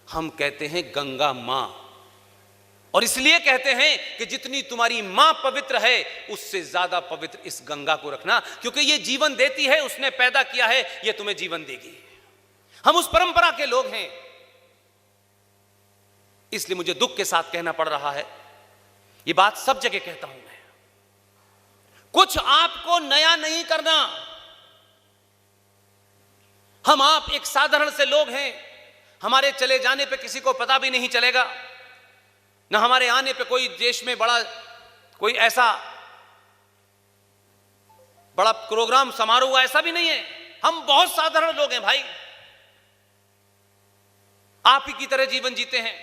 हम कहते हैं गंगा मां। और इसलिए कहते हैं कि जितनी तुम्हारी मां पवित्र है उससे ज्यादा पवित्र इस गंगा को रखना, क्योंकि ये जीवन देती है, उसने पैदा किया है, ये तुम्हें जीवन देगी। हम उस परंपरा के लोग हैं। इसलिए मुझे दुख के साथ कहना पड़ रहा है, ये बात सब जगह कहता हूं मैं, कुछ आपको नया नहीं करना। हम आप एक साधारण से लोग हैं, हमारे चले जाने पे किसी को पता भी नहीं चलेगा, ना हमारे आने पे कोई देश में बड़ा कोई ऐसा बड़ा प्रोग्राम समारोह ऐसा भी नहीं है। हम बहुत साधारण लोग हैं भाई, आप ही की तरह जीवन जीते हैं।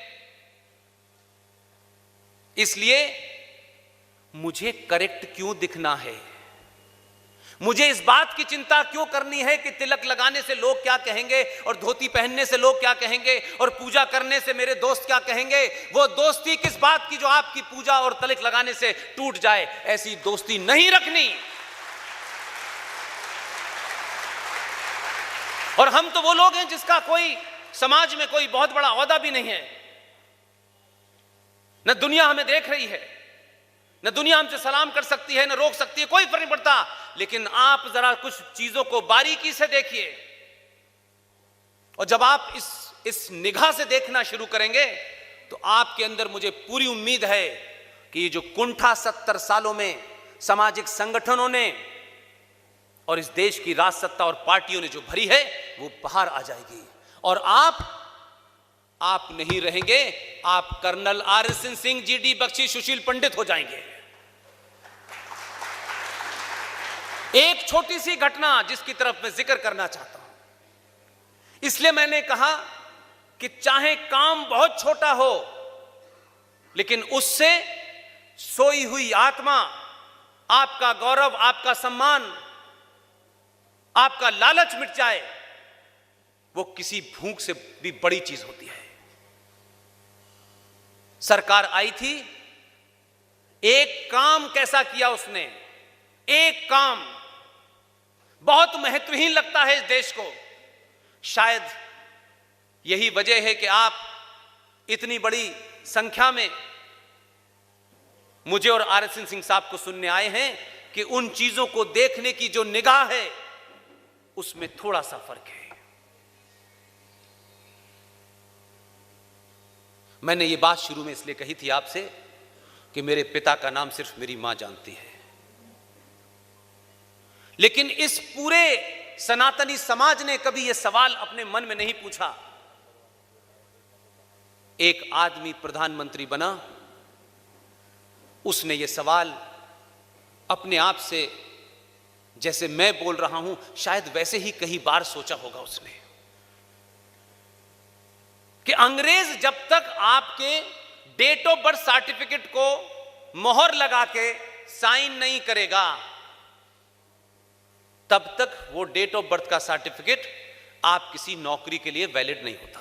इसलिए मुझे करेक्ट क्यों दिखना है? मुझे इस बात की चिंता क्यों करनी है कि तिलक लगाने से लोग क्या कहेंगे, और धोती पहनने से लोग क्या कहेंगे, और पूजा करने से मेरे दोस्त क्या कहेंगे? वो दोस्ती किस बात की जो आपकी पूजा और तिलक लगाने से टूट जाए? ऐसी दोस्ती नहीं रखनी। और हम तो वो लोग हैं जिसका कोई समाज में कोई बहुत बड़ा ओहदा भी नहीं है, न दुनिया हमें देख रही है, न दुनिया हमसे सलाम कर सकती है, न रोक सकती है, कोई फर्क नहीं पड़ता। लेकिन आप जरा कुछ चीजों को बारीकी से देखिए, और जब आप इस निगाह से देखना शुरू करेंगे तो आपके अंदर मुझे पूरी उम्मीद है कि ये जो कुंठा 70 सालों में सामाजिक संगठनों ने और इस देश की राज सत्ता और पार्टियों ने जो भरी है वो बाहर आ जाएगी, और आप नहीं रहेंगे, आप colonel RSN Singh, GD Bakshi, Sushil Pandit हो जाएंगे। एक छोटी सी घटना जिसकी तरफ मैं जिक्र करना चाहता हूं, इसलिए मैंने कहा कि चाहे काम बहुत छोटा हो, लेकिन उससे सोई हुई आत्मा, आपका गौरव, आपका सम्मान, आपका लालच मिट जाए, वो किसी भूख से भी बड़ी चीज होती है। सरकार आई थी, एक काम कैसा किया उसने, एक काम बहुत महत्वहीन लगता है इस देश को। शायद यही वजह है कि आप इतनी बड़ी संख्या में मुझे और RSN सिंह साहब को सुनने आए हैं कि उन चीजों को देखने की जो निगाह है उसमें थोड़ा सा फर्क है। मैंने ये बात शुरू में इसलिए कही थी आपसे कि मेरे पिता का नाम सिर्फ मेरी मां जानती है, लेकिन इस पूरे सनातनी समाज ने कभी यह सवाल अपने मन में नहीं पूछा। एक आदमी प्रधानमंत्री बना, उसने यह सवाल अपने आप से, जैसे मैं बोल रहा हूं, शायद वैसे ही कई बार सोचा होगा उसने, कि अंग्रेज जब तक आपके डेट ऑफ बर्थ सर्टिफिकेट को मोहर लगा के साइन नहीं करेगा, तब तक वो डेट ऑफ बर्थ का सर्टिफिकेट आप किसी नौकरी के लिए वैलिड नहीं होता।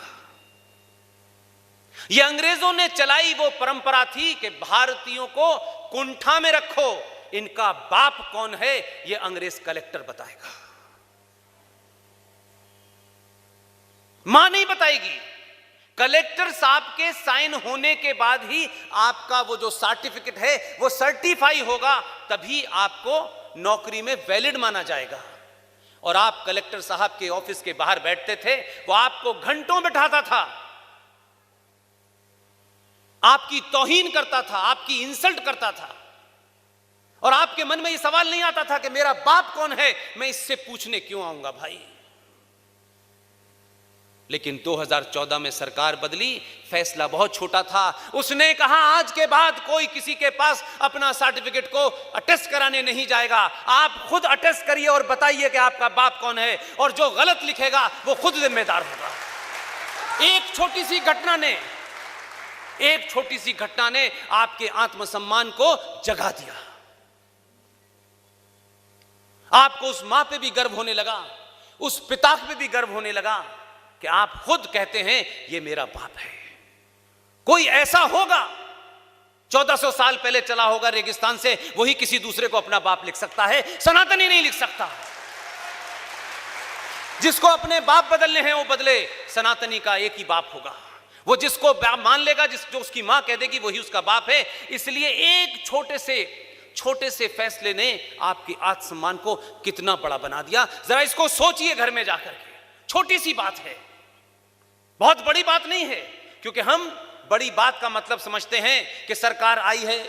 ये अंग्रेजों ने चलाई वो परंपरा थी कि भारतीयों को कुंठा में रखो, इनका बाप कौन है ये अंग्रेज कलेक्टर बताएगा, मां नहीं बताएगी। कलेक्टर साहब के साइन होने के बाद ही आपका वो जो सर्टिफिकेट है वो सर्टिफाई होगा, तभी आपको नौकरी में वैलिड माना जाएगा। और आप कलेक्टर साहब के ऑफिस के बाहर बैठते थे, वो आपको घंटों बैठाता था, आपकी तौहीन करता था, आपकी इंसल्ट करता था, और आपके मन में यह सवाल नहीं आता था कि मेरा बाप कौन है, मैं इससे पूछने क्यों आऊंगा भाई। लेकिन 2014 में सरकार बदली, फैसला बहुत छोटा था। उसने कहा आज के बाद कोई किसी के पास अपना सर्टिफिकेट को अटेस्ट कराने नहीं जाएगा, आप खुद अटेस्ट करिए और बताइए कि आपका बाप कौन है, और जो गलत लिखेगा वो खुद जिम्मेदार होगा। एक छोटी सी घटना ने आपके आत्मसम्मान को जगा दिया। आपको उस मां पे भी गर्व होने लगा, उस पिता पे भी गर्व होने लगा कि आप खुद कहते हैं ये मेरा बाप है। कोई ऐसा होगा 1400 साल पहले चला होगा रेगिस्तान से, वही किसी दूसरे को अपना बाप लिख सकता है, सनातनी नहीं लिख सकता। जिसको अपने बाप बदलने हैं वो बदले, सनातनी का एक ही बाप होगा। वो जिसको मान लेगा, जो उसकी मां कह देगी वही उसका बाप है। इसलिए एक छोटे से फैसले ने आपके आत्मसम्मान को कितना बड़ा बना दिया, जरा इसको सोचिए घर में जाकर के। छोटी सी बात है, बहुत बड़ी बात नहीं है, क्योंकि हम बड़ी बात का मतलब समझते हैं कि सरकार आई है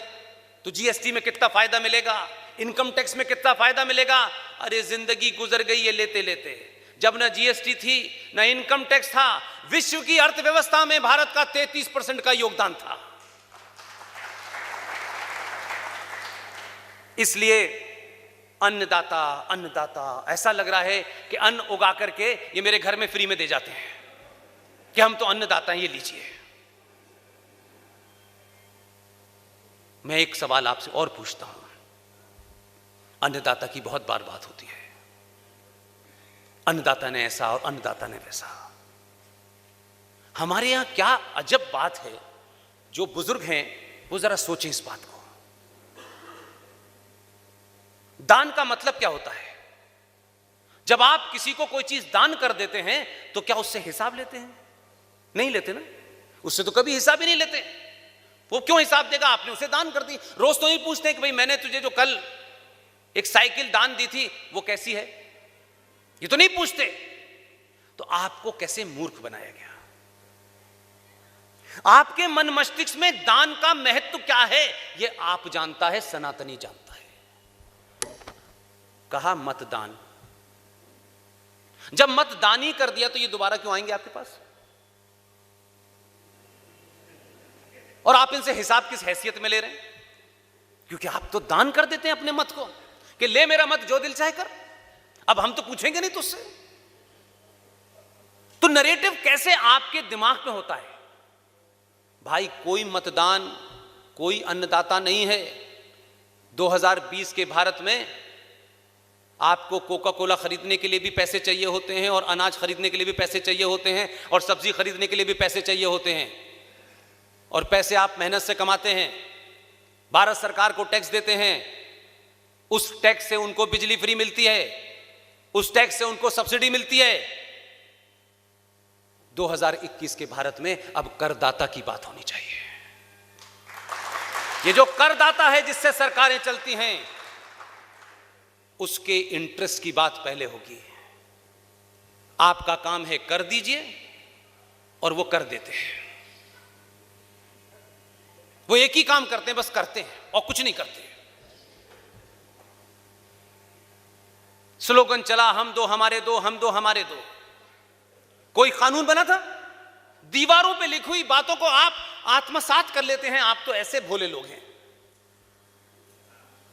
तो जीएसटी में कितना फायदा मिलेगा, इनकम टैक्स में कितना फायदा मिलेगा। अरे जिंदगी गुजर गई है लेते लेते, जब ना जीएसटी थी ना इनकम टैक्स था, विश्व की अर्थव्यवस्था में भारत का 33% का योगदान था। इसलिए अन्नदाता ऐसा लग रहा है कि अन्न उगा करके ये मेरे घर में फ्री में दे जाते हैं कि हम तो अन्नदाता हैं, ये लीजिए। मैं एक सवाल आपसे और पूछता हूं, अन्नदाता की बहुत बार बात होती है, अन्नदाता ने ऐसा और अन्नदाता ने वैसा। हमारे यहां क्या अजब बात है, जो बुजुर्ग हैं वो जरा सोचें इस बात को। दान का मतलब क्या होता है? जब आप किसी को कोई चीज दान कर देते हैं तो क्या उससे हिसाब लेते हैं? नहीं लेते ना, उससे तो कभी हिसाब ही नहीं लेते। वो क्यों हिसाब देगा, आपने उसे दान कर दी। रोज तो नहीं पूछते कि भाई मैंने तुझे जो कल एक साइकिल दान दी थी वो कैसी है, ये तो नहीं पूछते। तो आपको कैसे मूर्ख बनाया गया? आपके मन मस्तिष्क में दान का महत्व क्या है ये आप जानता है, सनातनी जानता है। कहा मतदान, जब मतदान ही कर दिया तो ये दोबारा क्यों आएंगे आपके पास? और आप इनसे हिसाब किस हैसियत में ले रहे हैं? क्योंकि आप तो दान कर देते हैं अपने मत को कि ले मेरा मत जो दिल चाहे कर, अब हम तो पूछेंगे नहीं तुझसे। तो नरेटिव कैसे आपके दिमाग में होता है? भाई कोई मतदान, कोई अन्नदाता नहीं है। 2020 के भारत में आपको कोका कोला खरीदने के लिए भी पैसे चाहिए होते हैं, और अनाज खरीदने के लिए भी पैसे चाहिए होते हैं, और सब्जी खरीदने के लिए भी पैसे चाहिए होते हैं। और पैसे आप मेहनत से कमाते हैं, भारत सरकार को टैक्स देते हैं, उस टैक्स से उनको बिजली फ्री मिलती है, उस टैक्स से उनको सब्सिडी मिलती है। 2021 के भारत में अब करदाता की बात होनी चाहिए। ये जो करदाता है जिससे सरकारें चलती हैं, उसके इंटरेस्ट की बात पहले होगी। आपका काम है कर दीजिए, और वो कर देते हैं। वो एक ही काम करते हैं, बस करते हैं और कुछ नहीं करते। स्लोगन चला, हम दो हमारे दो, हम दो हमारे दो। कोई कानून बना था? दीवारों पे लिखी हुई बातों को आप आत्मसात कर लेते हैं। आप तो ऐसे भोले लोग हैं।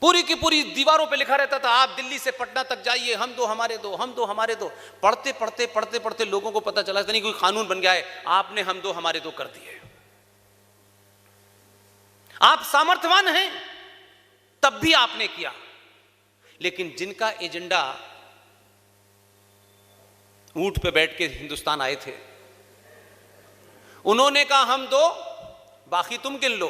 पूरी की पूरी दीवारों पे लिखा रहता था, आप दिल्ली से पटना तक जाइए, हम दो हमारे दो, हम दो हमारे दो। पढ़ते पढ़ते पढ़ते पढ़ते लोगों को पता चला कि नहीं, कोई कानून बन गया है। आपने हम दो हमारे दो कर दिए। आप सामर्थ्यवान हैं तब भी आपने किया। लेकिन जिनका एजेंडा ऊंट पे बैठ के हिंदुस्तान आए थे, उन्होंने कहा हम दो, बाकी तुम गिन लो।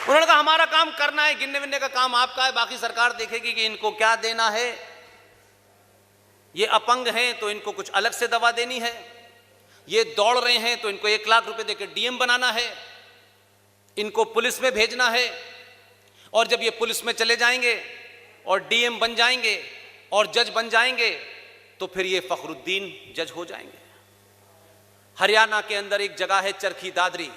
उन्होंने कहा हमारा काम करना है, गिनने विनने का काम आपका है, बाकी सरकार देखेगी कि इनको क्या देना है। ये अपंग हैं तो इनको कुछ अलग से दवा देनी है, ये दौड़ रहे हैं तो इनको 1 लाख रुपए देकर डीएम बनाना है, इनको पुलिस में भेजना है, और जब ये पुलिस में चले जाएंगे और डीएम बन जाएंगे और जज बन जाएंगे तो फिर ये फखरुद्दीन जज हो जाएंगे। हरियाणा के अंदर एक जगह है चरखी दादरी।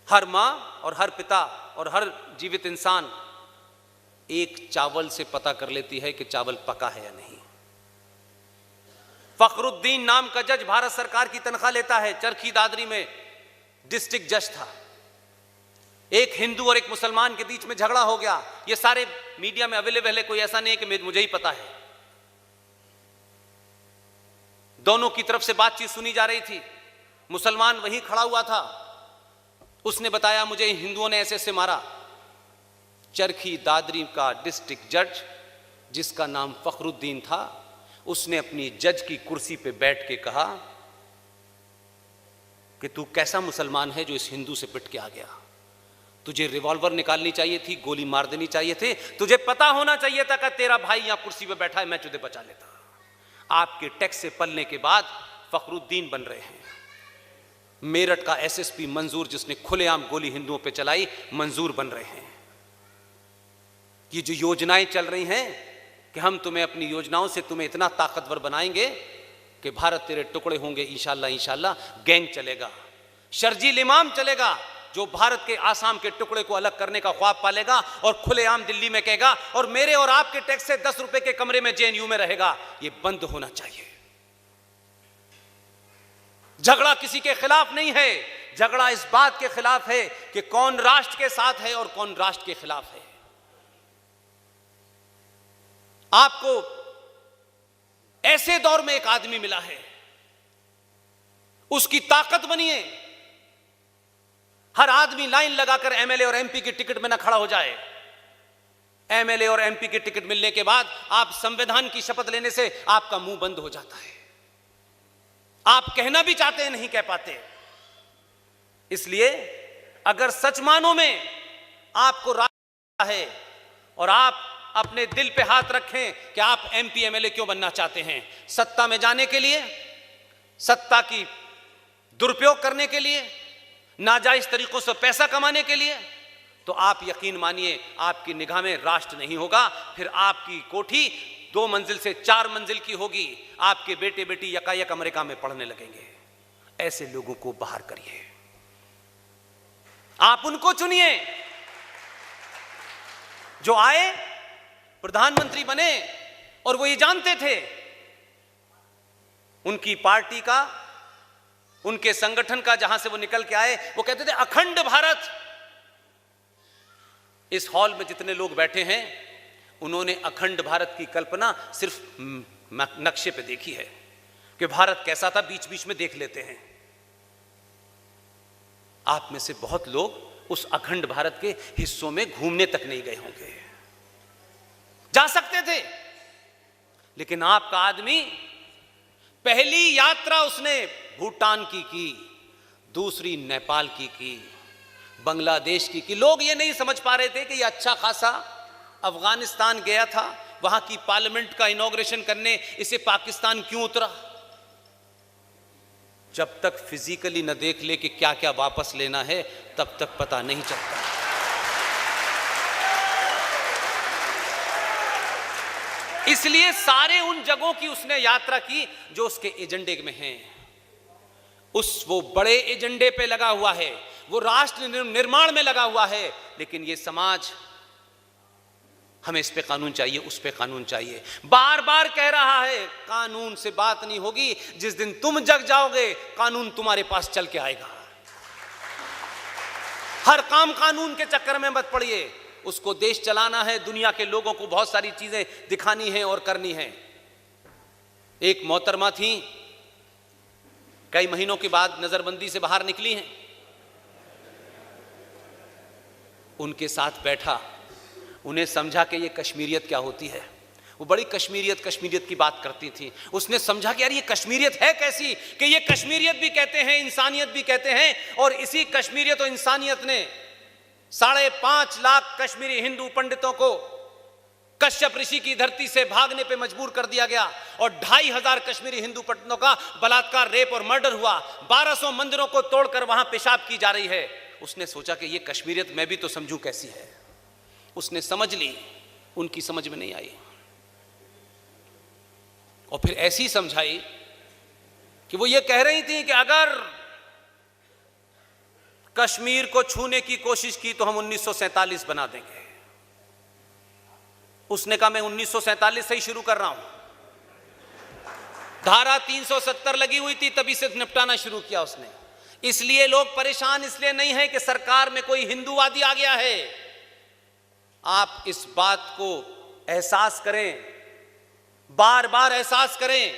हर मां और हर पिता और हर जीवित इंसान एक चावल से पता कर लेती है कि चावल पका है या नहीं। फखरुद्दीन नाम का जज भारत सरकार की तनख्वाह लेता है। चरखी दादरी में डिस्ट्रिक्ट जज था। एक हिंदू और एक मुसलमान के बीच में झगड़ा हो गया। ये सारे मीडिया में अवेलेबल है, कोई ऐसा नहीं है कि मुझे ही पता है। दोनों की तरफ से बातचीत सुनी जा रही थी। मुसलमान वहीं खड़ा हुआ था, उसने बताया मुझे हिंदुओं ने ऐसे ऐसे मारा। चरखी दादरी का डिस्ट्रिक्ट जज, जिसका नाम फखरुद्दीन था, उसने अपनी जज की कुर्सी पे बैठ के कहा कि तू कैसा मुसलमान है जो इस हिंदू से पिट के आ गया? तुझे रिवॉल्वर निकालनी चाहिए थी, गोली मार देनी चाहिए थी, तुझे पता होना चाहिए था कि तेरा भाई यहां कुर्सी पे बैठा है, मैं तुझे बचा लेता। आपके टैक्स से पलने के बाद फखरुद्दीन बन रहे हैं। मेरठ का एसएसपी मंजूर, जिसने खुलेआम गोली हिंदुओं पे चलाई, मंजूर बन रहे हैं। ये जो योजनाएं चल रही हैं कि हम तुम्हें अपनी योजनाओं से तुम्हें इतना ताकतवर बनाएंगे कि भारत तेरे टुकड़े होंगे, इंशाल्लाह इंशाल्लाह। गैंग चलेगा, शर्जील इमाम चलेगा, जो भारत के आसाम के टुकड़े को अलग करने का ख्वाब पालेगा और खुलेआम दिल्ली में कहेगा और मेरे और आपके टैक्स से 10 रुपए के कमरे में जेएनयू में रहेगा। यह बंद होना चाहिए। झगड़ा किसी के खिलाफ नहीं है, झगड़ा इस बात के खिलाफ है कि कौन राष्ट्र के साथ है और कौन राष्ट्र के खिलाफ है। आपको ऐसे दौर में एक आदमी मिला है, उसकी ताकत बनिए। हर आदमी लाइन लगाकर एमएलए और एमपी की टिकट में ना खड़ा हो जाए। एमएलए और एमपी की टिकट मिलने के बाद आप संविधान की शपथ लेने से आपका मुंह बंद हो जाता है। आप कहना भी चाहते हैं, नहीं कह पाते। इसलिए अगर सच मानो में आपको राज है और आप अपने दिल पे हाथ रखें कि आप एमपी एमएलए क्यों बनना चाहते हैं, सत्ता में जाने के लिए, सत्ता की दुरुपयोग करने के लिए, नाजायज तरीकों से पैसा कमाने के लिए, तो आप यकीन मानिए आपकी निगाह में राष्ट्र नहीं होगा। फिर आपकी कोठी 2 मंजिल से 4 मंजिल की होगी। आपके बेटे बेटी यकायक अमेरिका में पढ़ने लगेंगे। ऐसे लोगों को बाहर करिए, आप उनको चुनिए जो आए, प्रधानमंत्री बने और वो ये जानते थे उनकी पार्टी का, उनके संगठन का, जहां से वो निकल के आए, वो कहते थे अखंड भारत। इस हॉल में जितने लोग बैठे हैं उन्होंने अखंड भारत की कल्पना सिर्फ नक्शे पे देखी है कि भारत कैसा था, बीच बीच में देख लेते हैं। आप में से बहुत लोग उस अखंड भारत के हिस्सों में घूमने तक नहीं गए होंगे। जा सकते थे, लेकिन आपका आदमी पहली यात्रा उसने भूटान की, दूसरी नेपाल की, बांग्लादेश की। लोग ये नहीं समझ पा रहे थे कि ये अच्छा खासा अफगानिस्तान गया था, वहां की पार्लियामेंट का इनॉग्रेशन करने, इसे पाकिस्तान क्यों उतरा। जब तक फिजिकली न देख ले कि क्या क्या वापस लेना है, तब तक पता नहीं चलता। इसलिए सारे उन जगहों की उसने यात्रा की जो उसके एजेंडे में हैं। वो बड़े एजेंडे पे लगा हुआ है, वो राष्ट्र निर्माण में लगा हुआ है। लेकिन ये समाज, हमें इस पे कानून चाहिए, उस पे कानून चाहिए, बार बार कह रहा है। कानून से बात नहीं होगी। जिस दिन तुम जग जाओगे, कानून तुम्हारे पास चल के आएगा। हर काम कानून के चक्कर में मत पड़िए। उसको देश चलाना है, दुनिया के लोगों को बहुत सारी चीजें दिखानी है और करनी है। एक मोहतरमा थी, कई महीनों के बाद नजरबंदी से बाहर निकली हैं। उनके साथ बैठा, उन्हें समझा कि ये कश्मीरियत क्या होती है। वो बड़ी कश्मीरियत कश्मीरियत की बात करती थी। उसने समझा कि यार ये कश्मीरियत है कैसी कि ये कश्मीरियत भी कहते हैं, इंसानियत भी कहते हैं। और इसी कश्मीरियत और इंसानियत ने 5.5 लाख कश्मीरी हिंदू पंडितों को कश्यप ऋषि की धरती से भागने पे मजबूर कर दिया गया और 2,500 कश्मीरी हिंदू पंडितों का बलात्कार, रेप और मर्डर हुआ। 1200 मंदिरों को तोड़कर वहां पेशाब की जा रही है। उसने सोचा कि ये कश्मीरियत मैं भी तो समझूं कैसी है। उसने समझ ली, उनकी समझ में नहीं आई और फिर ऐसी समझाई कि वो ये कह रही थी कि अगर कश्मीर को छूने की कोशिश की तो हम 1947 बना देंगे। उसने कहा मैं 1947 से ही शुरू कर रहा हूं। धारा 370 लगी हुई थी, तभी से निपटाना शुरू किया उसने। इसलिए लोग परेशान इसलिए नहीं है कि सरकार में कोई हिंदूवादी आ गया है। आप इस बात को एहसास करें, बार बार एहसास करें।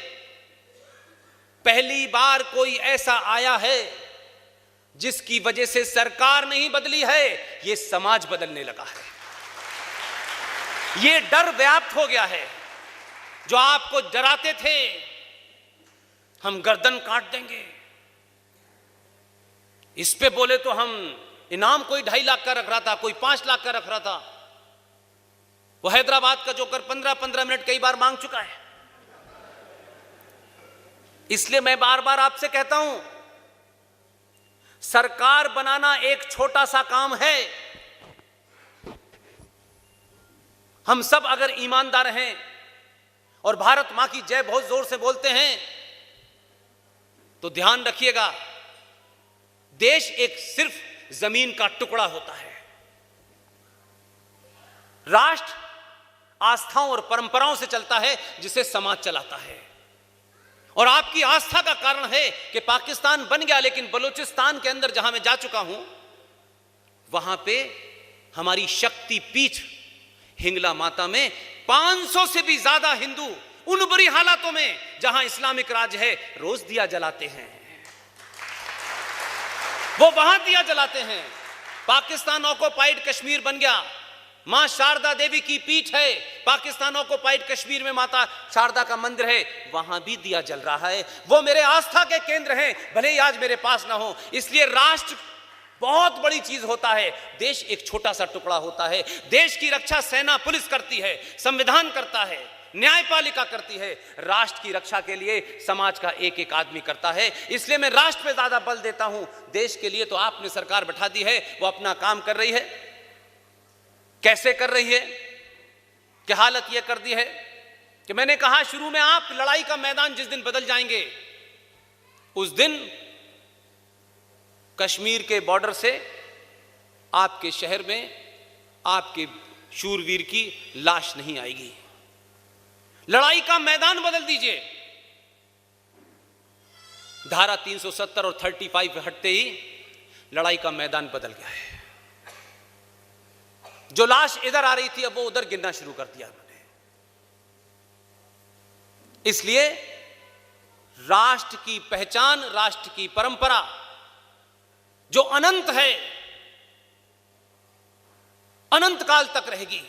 पहली बार कोई ऐसा आया है जिसकी वजह से सरकार नहीं बदली है, यह समाज बदलने लगा है। यह डर व्याप्त हो गया है। जो आपको डराते थे हम गर्दन काट देंगे, इस पे बोले तो हम इनाम कोई 2.5 लाख का रख रहा था, कोई 5 लाख का रख रहा था। वो हैदराबाद का जोकर 15-15 मिनट कई बार मांग चुका है। इसलिए मैं बार बार आपसे कहता हूं, सरकार बनाना एक छोटा सा काम है। हम सब अगर ईमानदार हैं और भारत मां की जय बहुत जोर से बोलते हैं तो ध्यान रखिएगा, देश एक सिर्फ जमीन का टुकड़ा होता है। राष्ट्र आस्थाओं और परंपराओं से चलता है जिसे समाज चलाता है। और आपकी आस्था का कारण है कि पाकिस्तान बन गया, लेकिन बलूचिस्तान के अंदर जहां मैं जा चुका हूं वहां पे हमारी शक्ति पीठ हिंगला माता में 500 से भी ज्यादा हिंदू उन बुरी हालातों में जहां इस्लामिक राज है रोज दिया जलाते हैं। वो वहां दिया जलाते हैं। पाकिस्तान ऑक्युपाइड कश्मीर बन गया, मां शारदा देवी की पीठ है। पाकिस्तान ऑक्युपाइड कश्मीर में माता शारदा का मंदिर है, वहां भी दिया जल रहा है। वो मेरे आस्था के केंद्र हैं, भले ही आज मेरे पास ना हो। इसलिए राष्ट्र बहुत बड़ी चीज होता है, देश एक छोटा सा टुकड़ा होता है। देश की रक्षा सेना पुलिस करती है, संविधान करता है, न्यायपालिका करती है। राष्ट्र की रक्षा के लिए समाज का एक एक आदमी करता है। इसलिए मैं राष्ट्र पे ज्यादा बल देता हूं। देश के लिए तो आपने सरकार बैठा दी है, वो अपना काम कर रही है। कैसे कर रही है? क्या हालत यह कर दी है कि मैंने कहा शुरू में, आप लड़ाई का मैदान जिस दिन बदल जाएंगे उस दिन कश्मीर के बॉर्डर से आपके शहर में आपके शूरवीर की लाश नहीं आएगी। लड़ाई का मैदान बदल दीजिए। धारा 370 और 35 हटते ही लड़ाई का मैदान बदल गया है। जो लाश इधर आ रही थी अब वो उधर गिरना शुरू कर दिया उन्होंने। इसलिए राष्ट्र की पहचान, राष्ट्र की परंपरा जो अनंत है, अनंत काल तक रहेगी।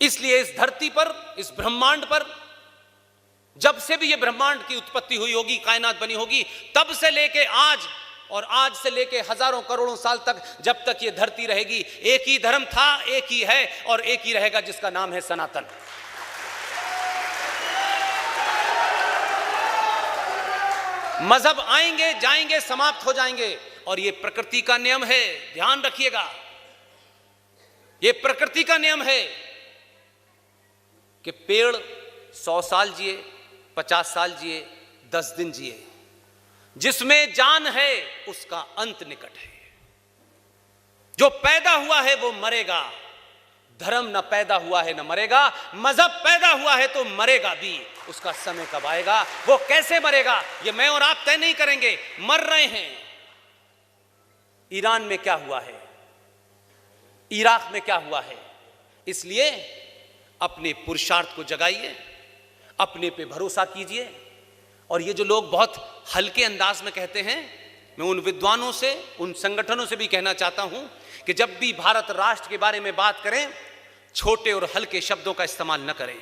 इसलिए इस धरती पर, इस ब्रह्मांड पर, जब से भी ये ब्रह्मांड की उत्पत्ति हुई होगी, कायनात बनी होगी, तब से लेके आज और आज से लेके हजारों करोड़ों साल तक, जब तक ये धरती रहेगी, एक ही धर्म था, एक ही है और एक ही रहेगा, जिसका नाम है सनातन। मजहब आएंगे, जाएंगे, समाप्त हो जाएंगे और ये प्रकृति का नियम है। ध्यान रखिएगा, ये प्रकृति का नियम है कि पेड़ 100 साल जिए, 50 साल जिए, 10 दिन जिए। जिसमें जान है उसका अंत निकट है। जो पैदा हुआ है वो मरेगा। धर्म न पैदा हुआ है न मरेगा, मजहब पैदा हुआ है तो मरेगा भी। उसका समय कब आएगा, वो कैसे मरेगा, ये मैं और आप तय नहीं करेंगे। मर रहे हैं। ईरान में क्या हुआ है, इराक में क्या हुआ है। इसलिए अपने पुरुषार्थ को जगाइए, अपने पे भरोसा कीजिए। और ये जो लोग बहुत हल्के अंदाज में कहते हैं, मैं उन विद्वानों से, उन संगठनों से भी कहना चाहता हूं कि जब भी भारत राष्ट्र के बारे में बात करें छोटे और हल्के शब्दों का इस्तेमाल न करें।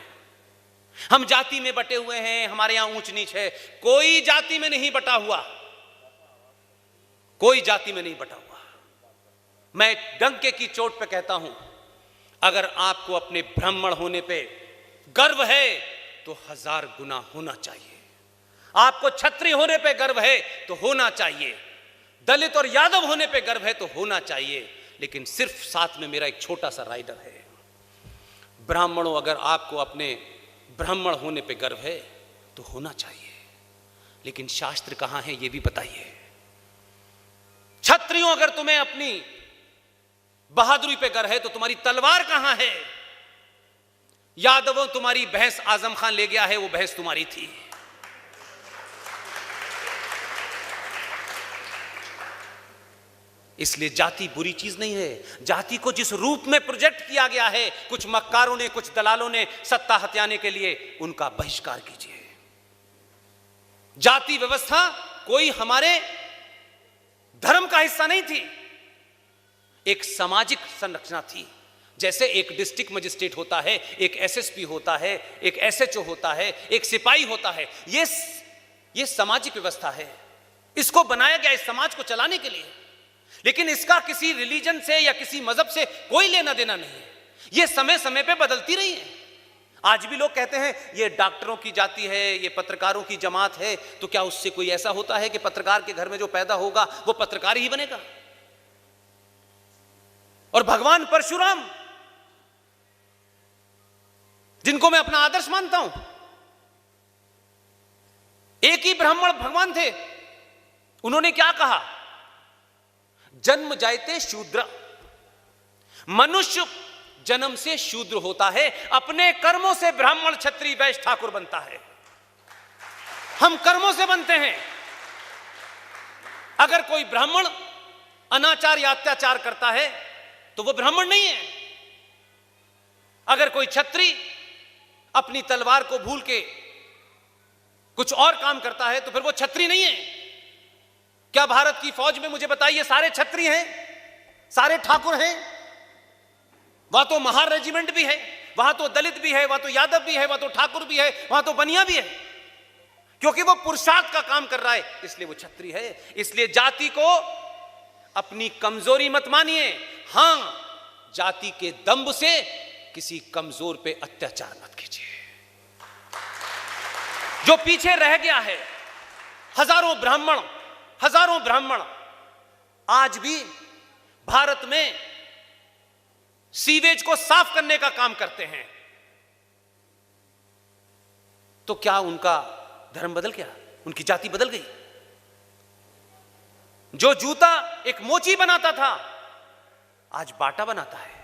हम जाति में बटे हुए हैं, हमारे यहां ऊंच नीच है। कोई जाति में नहीं बटा हुआ, कोई जाति में नहीं बटा हुआ। मैं डंके की चोट पे कहता हूं, अगर आपको अपने ब्राह्मण होने पे गर्व है तो 1000 गुना होना चाहिए। आपको क्षत्रिय होने पे गर्व है तो होना चाहिए, दलित और यादव होने पे गर्व है तो होना चाहिए। लेकिन सिर्फ साथ में मेरा एक छोटा सा राइडर है, ब्राह्मणों, अगर आपको अपने ब्राह्मण होने पे गर्व है तो होना चाहिए, लेकिन शास्त्र कहां है ये भी बताइए। क्षत्रियों, अगर तुम्हें अपनी बहादुरी पे गर्व है तो तुम्हारी तलवार कहां है? यादवों, तुम्हारी भैंस आजम खान ले गया है, वो भैंस तुम्हारी थी। इसलिए जाति बुरी चीज नहीं है। जाति को जिस रूप में प्रोजेक्ट किया गया है कुछ मक्कारों ने, कुछ दलालों ने सत्ता हथियाने के लिए, उनका बहिष्कार कीजिए। जाति व्यवस्था कोई हमारे धर्म का हिस्सा नहीं थी, एक सामाजिक संरचना थी। जैसे एक डिस्ट्रिक्ट मजिस्ट्रेट होता है, एक एसएसपी होता है, एक एसएचओ होता है, एक सिपाही होता है, ये सामाजिक व्यवस्था है। इसको बनाया गया इस समाज को चलाने के लिए, लेकिन इसका किसी रिलीजन से या किसी मजहब से कोई लेना देना नहीं है। ये समय समय पे बदलती रही है। आज भी लोग कहते हैं ये डॉक्टरों की जाति है, ये पत्रकारों की जमात है, तो क्या उससे कोई ऐसा होता है कि पत्रकार के घर में जो पैदा होगा वो पत्रकार ही बनेगा? और भगवान परशुराम, जिनको मैं अपना आदर्श मानता हूं, एक ही ब्राह्मण भगवान थे। उन्होंने क्या कहा? जन्म जायते शूद्र, मनुष्य जन्म से शूद्र होता है, अपने कर्मों से ब्राह्मण क्षत्रिय वैश्य ठाकुर बनता है। हम कर्मों से बनते हैं। अगर कोई ब्राह्मण अनाचार या अत्याचार करता है तो वो ब्राह्मण नहीं है। अगर कोई क्षत्रिय अपनी तलवार को भूल के कुछ और काम करता है तो फिर वो क्षत्रिय नहीं है। क्या भारत की फौज में, मुझे बताइए, सारे क्षत्रिय हैं? सारे ठाकुर हैं? वहां तो महार रेजिमेंट भी है, वहां तो दलित भी है, वहां तो यादव भी है, वहां तो ठाकुर भी है, वहां तो बनिया भी है। क्योंकि वो पुरुषार्थ का काम कर रहा है, इसलिए वो क्षत्रिय है। इसलिए जाति को अपनी कमजोरी मत मानिए। हां, जाति के दंभ से किसी कमजोर पे अत्याचार मत कीजिए। जो पीछे रह गया है, हजारों ब्राह्मण आज भी भारत में सीवेज को साफ करने का काम करते हैं, तो क्या उनका धर्म बदल गया? उनकी जाति बदल गई? जो जूता एक मोची बनाता था आज बाटा बनाता है।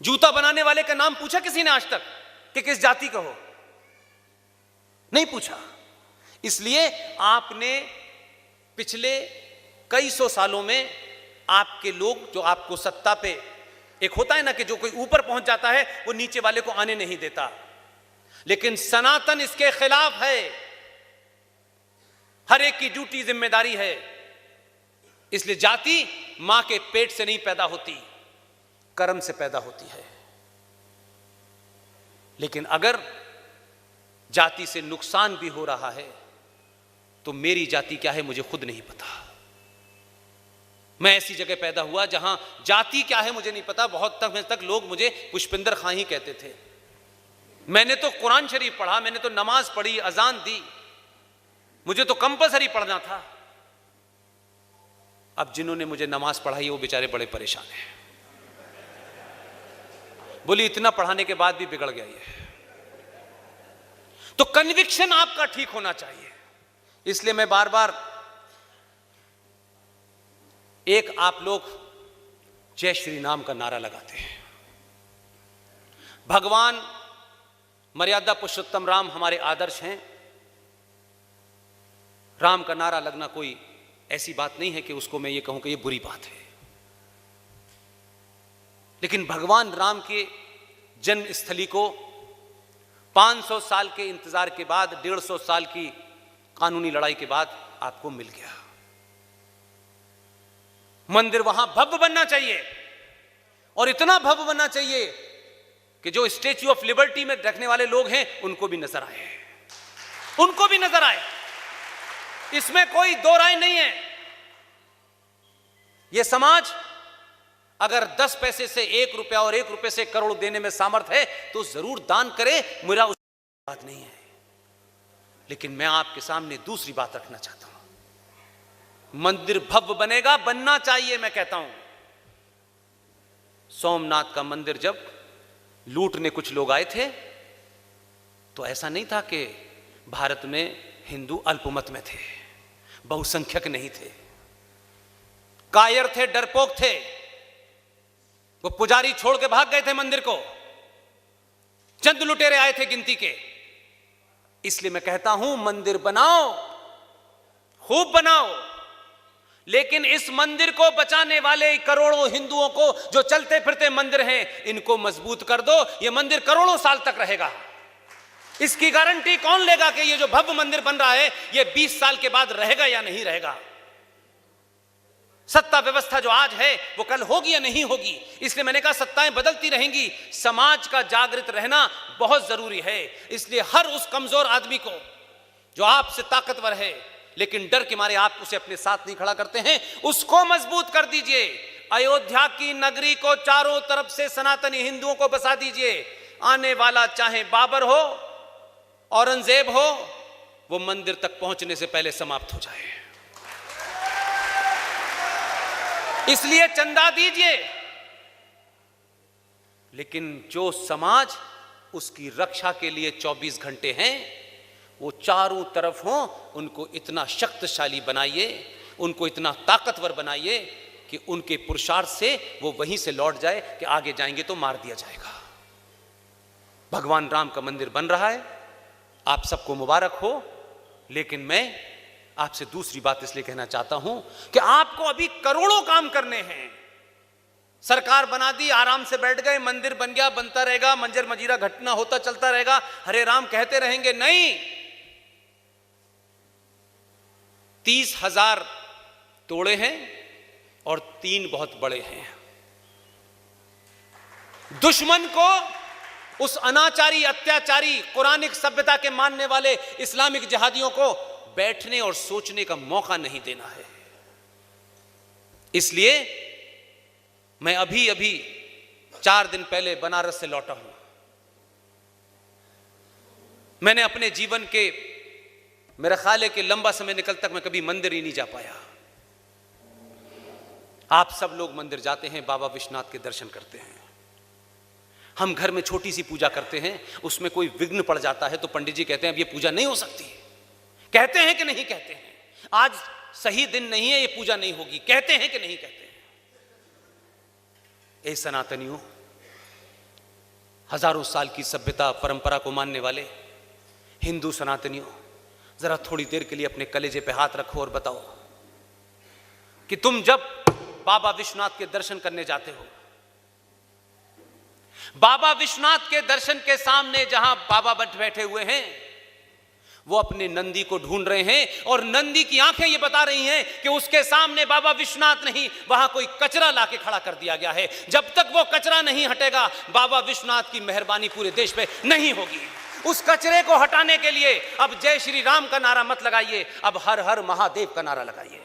जूता बनाने वाले का नाम पूछा किसी ने आज तक कि किस जाति का हो? नहीं पूछा। इसलिए आपने पिछले कई सौ सालों में आपके लोग, जो आपको सत्ता पे, एक होता है ना कि जो कोई ऊपर पहुंच जाता है वो नीचे वाले को आने नहीं देता, लेकिन सनातन इसके खिलाफ है। हर एक की ड्यूटी, जिम्मेदारी है। इसलिए जाति मां के पेट से नहीं पैदा होती, कर्म से पैदा होती है। लेकिन अगर जाति से नुकसान भी हो रहा है तो मेरी जाति क्या है मुझे खुद नहीं पता। मैं ऐसी जगह पैदा हुआ जहां जाति क्या है मुझे नहीं पता। बहुत तक लोग मुझे पुष्पिंदर खां ही कहते थे। मैंने तो कुरान शरीफ पढ़ा, मैंने तो नमाज पढ़ी, अजान दी, मुझे तो कंपलसरी पढ़ना था। अब जिन्होंने मुझे नमाज पढ़ाई वो बेचारे बड़े परेशान हैं। बोली इतना पढ़ाने के बाद भी बिगड़ गया ये। तो कन्विक्शन आपका ठीक होना चाहिए। इसलिए मैं बार बार, एक आप लोग जय श्री राम का नारा लगाते हैं। भगवान मर्यादा पुरुषोत्तम राम हमारे आदर्श हैं। राम का नारा लगना कोई ऐसी बात नहीं है कि उसको मैं ये कहूं कि ये बुरी बात है। लेकिन भगवान राम के जन्म स्थली को 500 साल के इंतजार के बाद, 150 साल की कानूनी लड़ाई के बाद आपको मिल गया। मंदिर वहां भव्य बनना चाहिए, और इतना भव्य बनना चाहिए कि जो स्टैच्यू ऑफ लिबर्टी में रखने वाले लोग हैं उनको भी नजर आए, उनको भी नजर आए। इसमें कोई दो राय नहीं है। यह समाज अगर 10 पैसे से 1 रुपया और 1 रुपये से करोड़ देने में सामर्थ है तो जरूर दान करे, मेरा उस बात नहीं है। लेकिन मैं आपके सामने दूसरी बात रखना चाहता हूं। मंदिर भव्य बनेगा, बनना चाहिए। मैं कहता हूं सोमनाथ का मंदिर जब लूटने कुछ लोग आए थे तो ऐसा नहीं था कि भारत में हिंदू अल्पमत में थे, बहुसंख्यक नहीं थे, कायर थे, डरपोक थे। वो पुजारी छोड़ के भाग गए थे मंदिर को, चंद लुटेरे आए थे गिनती के। इसलिए मैं कहता हूं मंदिर बनाओ, खूब बनाओ, लेकिन इस मंदिर को बचाने वाले करोड़ों हिंदुओं को जो चलते फिरते मंदिर हैं इनको मजबूत कर दो। यह मंदिर करोड़ों साल तक रहेगा। इसकी गारंटी कौन लेगा कि ये जो भव्य मंदिर बन रहा है ये 20 साल के बाद रहेगा या नहीं रहेगा? सत्ता व्यवस्था जो आज है वो कल होगी या नहीं होगी? इसलिए मैंने कहा सत्ताएं बदलती रहेंगी, समाज का जागृत रहना बहुत जरूरी है। इसलिए हर उस कमजोर आदमी को जो आपसे ताकतवर है लेकिन डर के मारे आप उसे अपने साथ नहीं खड़ा करते हैं, उसको मजबूत कर दीजिए। अयोध्या की नगरी को चारों तरफ से सनातनी हिंदुओं को बसा दीजिए। आने वाला चाहे बाबर हो, औरंगजेब हो, वो मंदिर तक पहुंचने से पहले समाप्त हो जाए। इसलिए चंदा दीजिए, लेकिन जो समाज उसकी रक्षा के लिए 24 घंटे हैं वो चारों तरफ हो, उनको इतना शक्तिशाली बनाइए, उनको इतना ताकतवर बनाइए कि उनके पुरुषार्थ से वो वहीं से लौट जाए कि आगे जाएंगे तो मार दिया जाएगा। भगवान राम का मंदिर बन रहा है, आप सबको मुबारक हो। लेकिन मैं आपसे दूसरी बात इसलिए कहना चाहता हूं कि आपको अभी करोड़ों काम करने हैं। सरकार बना दी, आराम से बैठ गए, मंदिर बन गया, बनता रहेगा, मंजर मजीरा घटना होता चलता रहेगा, हरे राम कहते रहेंगे। नहीं, 30,000 तोड़े हैं और 3 बहुत बड़े हैं। दुश्मन को, उस अनाचारी, अत्याचारी, कुरानिक सभ्यता के मानने वाले इस्लामिक जिहादियों को बैठने और सोचने का मौका नहीं देना है। इसलिए मैं अभी 4 दिन पहले बनारस से लौटा हूं। मैंने अपने जीवन के, मेरा ख्याल है कि लंबा समय निकल तक मैं कभी मंदिर ही नहीं जा पाया। आप सब लोग मंदिर जाते हैं, बाबा विश्वनाथ के दर्शन करते हैं। हम घर में छोटी सी पूजा करते हैं, उसमें कोई विघ्न पड़ जाता है तो पंडित जी कहते हैं अब ये पूजा नहीं हो सकती। कहते हैं कि नहीं कहते हैं? आज सही दिन नहीं है, ये पूजा नहीं होगी। कहते हैं कि नहीं कहते हैं? ए सनातनियों, हजारों साल की सभ्यता परंपरा को मानने वाले हिंदू सनातनियों, जरा थोड़ी देर के लिए अपने कलेजे पे हाथ रखो और बताओ कि तुम जब बाबा विश्वनाथ के दर्शन करने जाते हो, बाबा विश्वनाथ के दर्शन के सामने जहां बाबा बैठे हुए हैं वो अपने नंदी को ढूंढ रहे हैं और नंदी की आंखें ये बता रही हैं कि उसके सामने बाबा विश्वनाथ नहीं, वहां कोई कचरा लाके खड़ा कर दिया गया है। जब तक वो कचरा नहीं हटेगा बाबा विश्वनाथ की मेहरबानी पूरे देश पे नहीं होगी। उस कचरे को हटाने के लिए अब जय श्री राम का नारा मत लगाइए, अब हर हर महादेव का नारा लगाइए,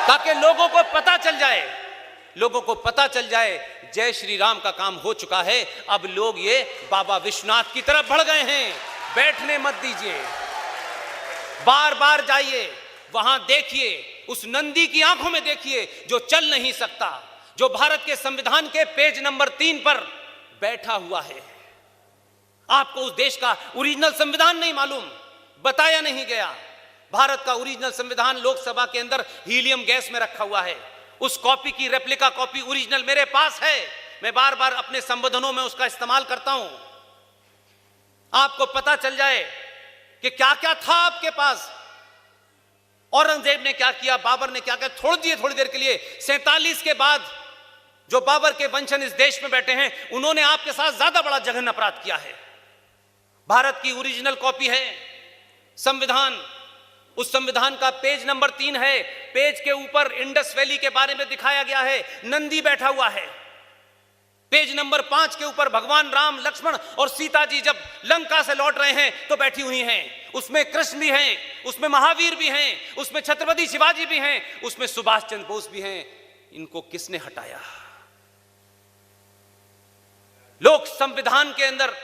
ताकि लोगों को पता चल जाए, लोगों को पता चल जाए जय श्री राम का काम हो चुका है। अब लोग ये बाबा विश्वनाथ की तरफ बढ़ गए हैं। बैठने मत दीजिए, बार बार जाइए, वहां देखिए, उस नंदी की आंखों में देखिए जो चल नहीं सकता, जो भारत के संविधान के पेज नंबर 3 पर बैठा हुआ है। आपको उस देश का ओरिजिनल संविधान नहीं मालूम, बताया नहीं गया। भारत का ओरिजिनल संविधान लोकसभा के अंदर हीलियम गैस में रखा हुआ है। उस कॉपी की रेप्लिका कॉपी ओरिजिनल मेरे पास है, मैं बार बार अपने संबोधनों में उसका इस्तेमाल करता हूं। आपको पता चल जाए कि क्या क्या था आपके पास, औरंगजेब ने क्या किया, बाबर ने क्या किया। छोड़ दिए थोड़ी देर के लिए, 47 के बाद जो बाबर के वंशज इस देश में बैठे हैं उन्होंने आपके साथ ज्यादा बड़ा जघन्य अपराध किया है। भारत की ओरिजिनल कॉपी है संविधान, उस संविधान का पेज नंबर 3 है। पेज के ऊपर इंडस वैली के बारे में दिखाया गया है, नंदी बैठा हुआ है। पेज नंबर 5 के ऊपर भगवान राम, लक्ष्मण और सीता जी जब लंका से लौट रहे हैं तो बैठी हुई हैं। उसमें कृष्ण भी हैं, उसमें महावीर भी हैं, उसमें छत्रपति शिवाजी भी हैं, उसमें सुभाष चंद्र बोस भी हैं। इनको किसने हटाया? लोग संविधान के अंदर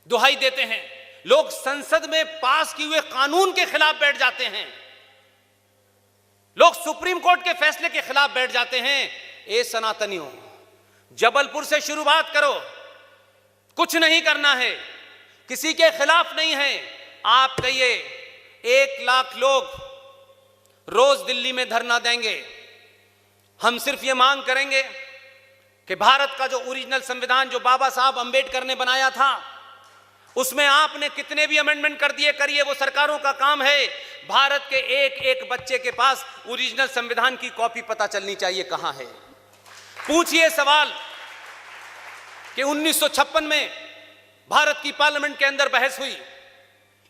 दुहाई देते हैं, लोग संसद में पास किए हुए कानून के खिलाफ बैठ जाते हैं, लोग सुप्रीम कोर्ट के फैसले के खिलाफ बैठ जाते हैं। ए सनातनियों, जबलपुर से शुरुआत करो, कुछ नहीं करना है, किसी के खिलाफ नहीं है। आप कहिए 1 लाख लोग रोज दिल्ली में धरना देंगे, हम सिर्फ ये मांग करेंगे कि भारत का जो ओरिजिनल संविधान जो बाबा साहब अंबेडकर ने बनाया था, उसमें आपने कितने भी अमेंडमेंट कर दिए करिए, वो सरकारों का काम है। भारत के एक एक बच्चे के पास ओरिजिनल संविधान की कॉपी पता चलनी चाहिए कहां है। पूछिए सवाल कि 1956 में भारत की पार्लियामेंट के अंदर बहस हुई,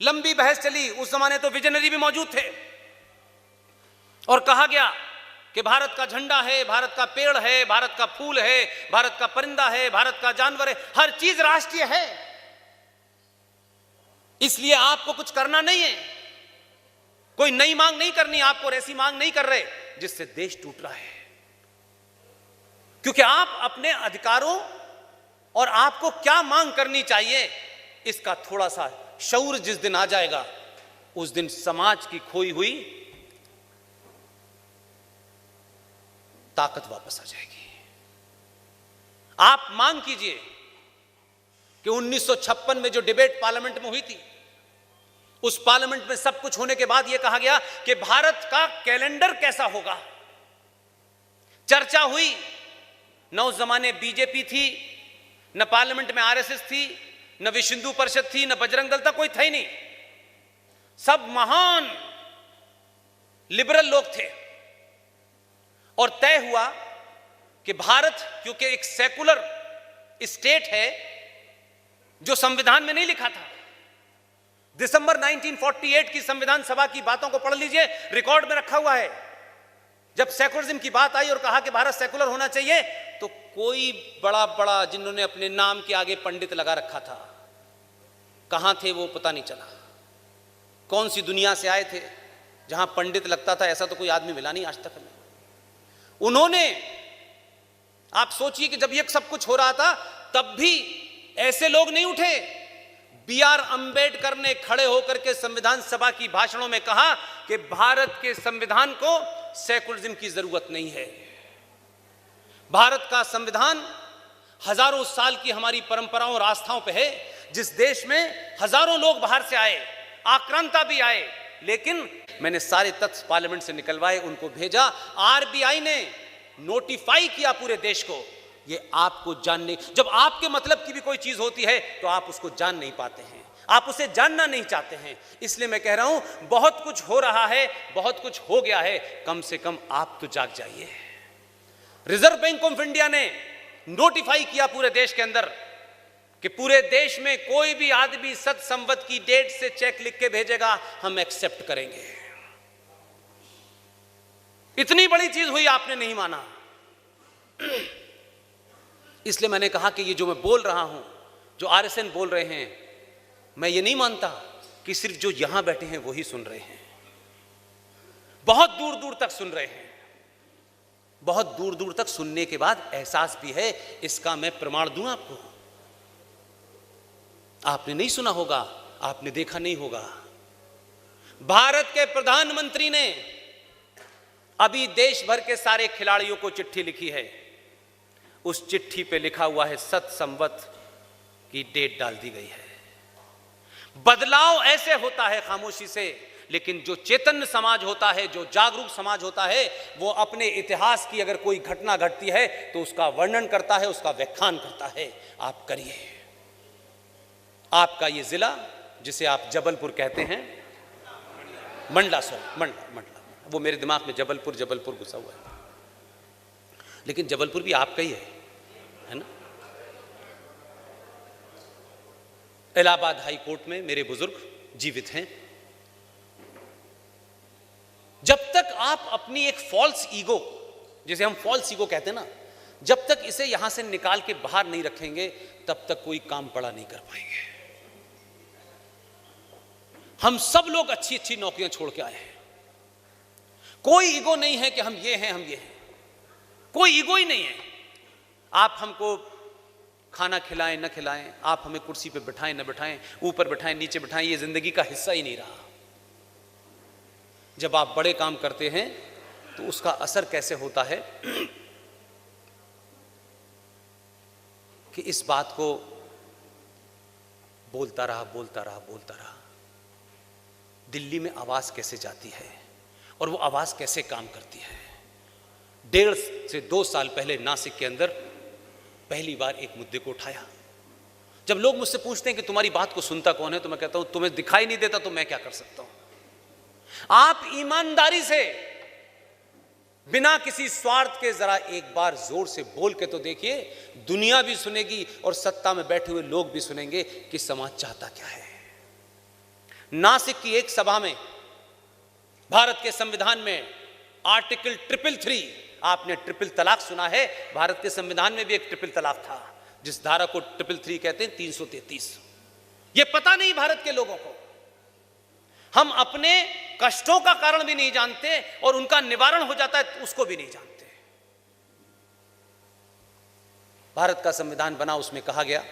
लंबी बहस चली। उस जमाने तो विजनरी भी मौजूद थे और कहा गया कि भारत का झंडा है, भारत का पेड़ है, भारत का फूल है, भारत का परिंदा है, भारत का जानवर है, हर चीज राष्ट्रीय है। इसलिए आपको कुछ करना नहीं है, कोई नई मांग नहीं करनी, आपको ऐसी मांग नहीं कर रहे जिससे देश टूट रहा है। क्योंकि आप अपने अधिकारों और आपको क्या मांग करनी चाहिए इसका थोड़ा सा शऊर जिस दिन आ जाएगा, उस दिन समाज की खोई हुई ताकत वापस आ जाएगी। आप मांग कीजिए कि 1956 में जो डिबेट पार्लियामेंट में हुई थी, उस पार्लियामेंट में सब कुछ होने के बाद यह कहा गया कि भारत का कैलेंडर कैसा होगा। चर्चा हुई, न उस जमाने बीजेपी थी, न पार्लियामेंट में आरएसएस थी, न विश्व हिंदू परिषद थी, न बजरंग दल था, कोई था ही नहीं। सब महान लिबरल लोग थे और तय हुआ कि भारत क्योंकि एक सेकुलर स्टेट है, जो संविधान में नहीं लिखा था। दिसंबर 1948 की संविधान सभा की बातों को पढ़ लीजिए, रिकॉर्ड में रखा हुआ है। जब सेकुलरिज्म की बात आई और कहा कि भारत सेकुलर होना चाहिए, तो कोई बड़ा बड़ा जिन्होंने अपने नाम के आगे पंडित लगा रखा था, कहां थे वो पता नहीं चला। कौन सी दुनिया से आए थे जहां पंडित लगता था, ऐसा तो कोई आदमी मिला नहीं आज तक हमें। उन्होंने, आप सोचिए कि जब ये सब कुछ हो रहा था तब भी ऐसे लोग नहीं उठे। B.R. अंबेडकर ने खड़े होकर के संविधान सभा की भाषणों में कहा कि भारत के संविधान को सेकुलरिज्म की जरूरत नहीं है। भारत का संविधान हजारों साल की हमारी परंपराओं और आस्थाओं पे है। जिस देश में हजारों लोग बाहर से आए, आक्रांता भी आए, लेकिन मैंने सारे तथ्य पार्लियामेंट से निकलवाए, उनको भेजा। आरबीआई ने नोटिफाई किया पूरे देश को। ये आपको जानने, जब आपके मतलब की भी कोई चीज होती है तो आप उसको जान नहीं पाते हैं, आप उसे जानना नहीं चाहते हैं। इसलिए मैं कह रहा हूं, बहुत कुछ हो रहा है, बहुत कुछ हो गया है, कम से कम आप तो जाग जाइए। रिजर्व बैंक ऑफ इंडिया ने नोटिफाई किया पूरे देश के अंदर कि पूरे देश में कोई भी आदमी सत संवत की डेट से चेक लिख के भेजेगा, हम एक्सेप्ट करेंगे। इतनी बड़ी चीज हुई, आपने नहीं माना। इसलिए मैंने कहा कि ये जो मैं बोल रहा हूं, जो आरएसएन बोल रहे हैं, मैं ये नहीं मानता कि सिर्फ जो यहां बैठे हैं वही सुन रहे हैं। बहुत दूर दूर तक सुन रहे हैं, बहुत दूर दूर तक सुनने के बाद एहसास भी है। इसका मैं प्रमाण दूं आपको। आपने नहीं सुना होगा, आपने देखा नहीं होगा। भारत के प्रधानमंत्री ने अभी देश भर के सारे खिलाड़ियों को चिट्ठी लिखी है। उस चिट्ठी पे लिखा हुआ है सत संवत की डेट डाल दी गई है। बदलाव ऐसे होता है खामोशी से, लेकिन जो चैतन्य समाज होता है, जो जागरूक समाज होता है, वो अपने इतिहास की अगर कोई घटना घटती है तो उसका वर्णन करता है, उसका व्याख्यान करता है। आप करिए। आपका ये जिला जिसे आप जबलपुर कहते हैं, मंडला, मंडला, वो मेरे दिमाग में जबलपुर जबलपुर घुसा हुआ है, लेकिन जबलपुर भी आपका ही है ना। इलाहाबाद हाई कोर्ट में मेरे बुजुर्ग जीवित हैं। जब तक आप अपनी एक फॉल्स ईगो, जिसे हम फॉल्स ईगो कहते हैं ना, जब तक इसे यहां से निकाल के बाहर नहीं रखेंगे तब तक कोई काम पड़ा नहीं कर पाएंगे। हम सब लोग अच्छी अच्छी नौकरियां छोड़ के आए हैं, कोई ईगो नहीं है कि हम ये हैं हम ये हैं, कोई ईगो ही नहीं है। आप हमको खाना खिलाएं न खिलाएं, आप हमें कुर्सी पे बिठाएं न बिठाएं, ऊपर बिठाएं नीचे बिठाएं, ये जिंदगी का हिस्सा ही नहीं रहा। जब आप बड़े काम करते हैं तो उसका असर कैसे होता है कि इस बात को बोलता रहा, दिल्ली में आवाज कैसे जाती है और वो आवाज कैसे काम करती है। 1.5 से 2 साल पहले नासिक के अंदर पहली बार एक मुद्दे को उठाया। जब लोग मुझसे पूछते हैं कि तुम्हारी बात को सुनता कौन है, तो मैं कहता हूं तुम्हें दिखाई नहीं देता तो मैं क्या कर सकता हूं। आप ईमानदारी से बिना किसी स्वार्थ के जरा एक बार जोर से बोल के तो देखिए, दुनिया भी सुनेगी और सत्ता में बैठे हुए लोग भी सुनेंगे कि समाज चाहता क्या है। नासिक की एक सभा में भारत के संविधान में आर्टिकल 333, आपने ट्रिपल तलाक सुना है, भारत के संविधान में भी एक ट्रिपल तलाक था, जिस धारा को 333 कहते हैं, 333। ये पता नहीं भारत के लोगों को। हम अपने कष्टों का कारण भी नहीं जानते और उनका निवारण हो जाता है उसको भी नहीं जानते। भारत का संविधान बना, उसमें कहा गया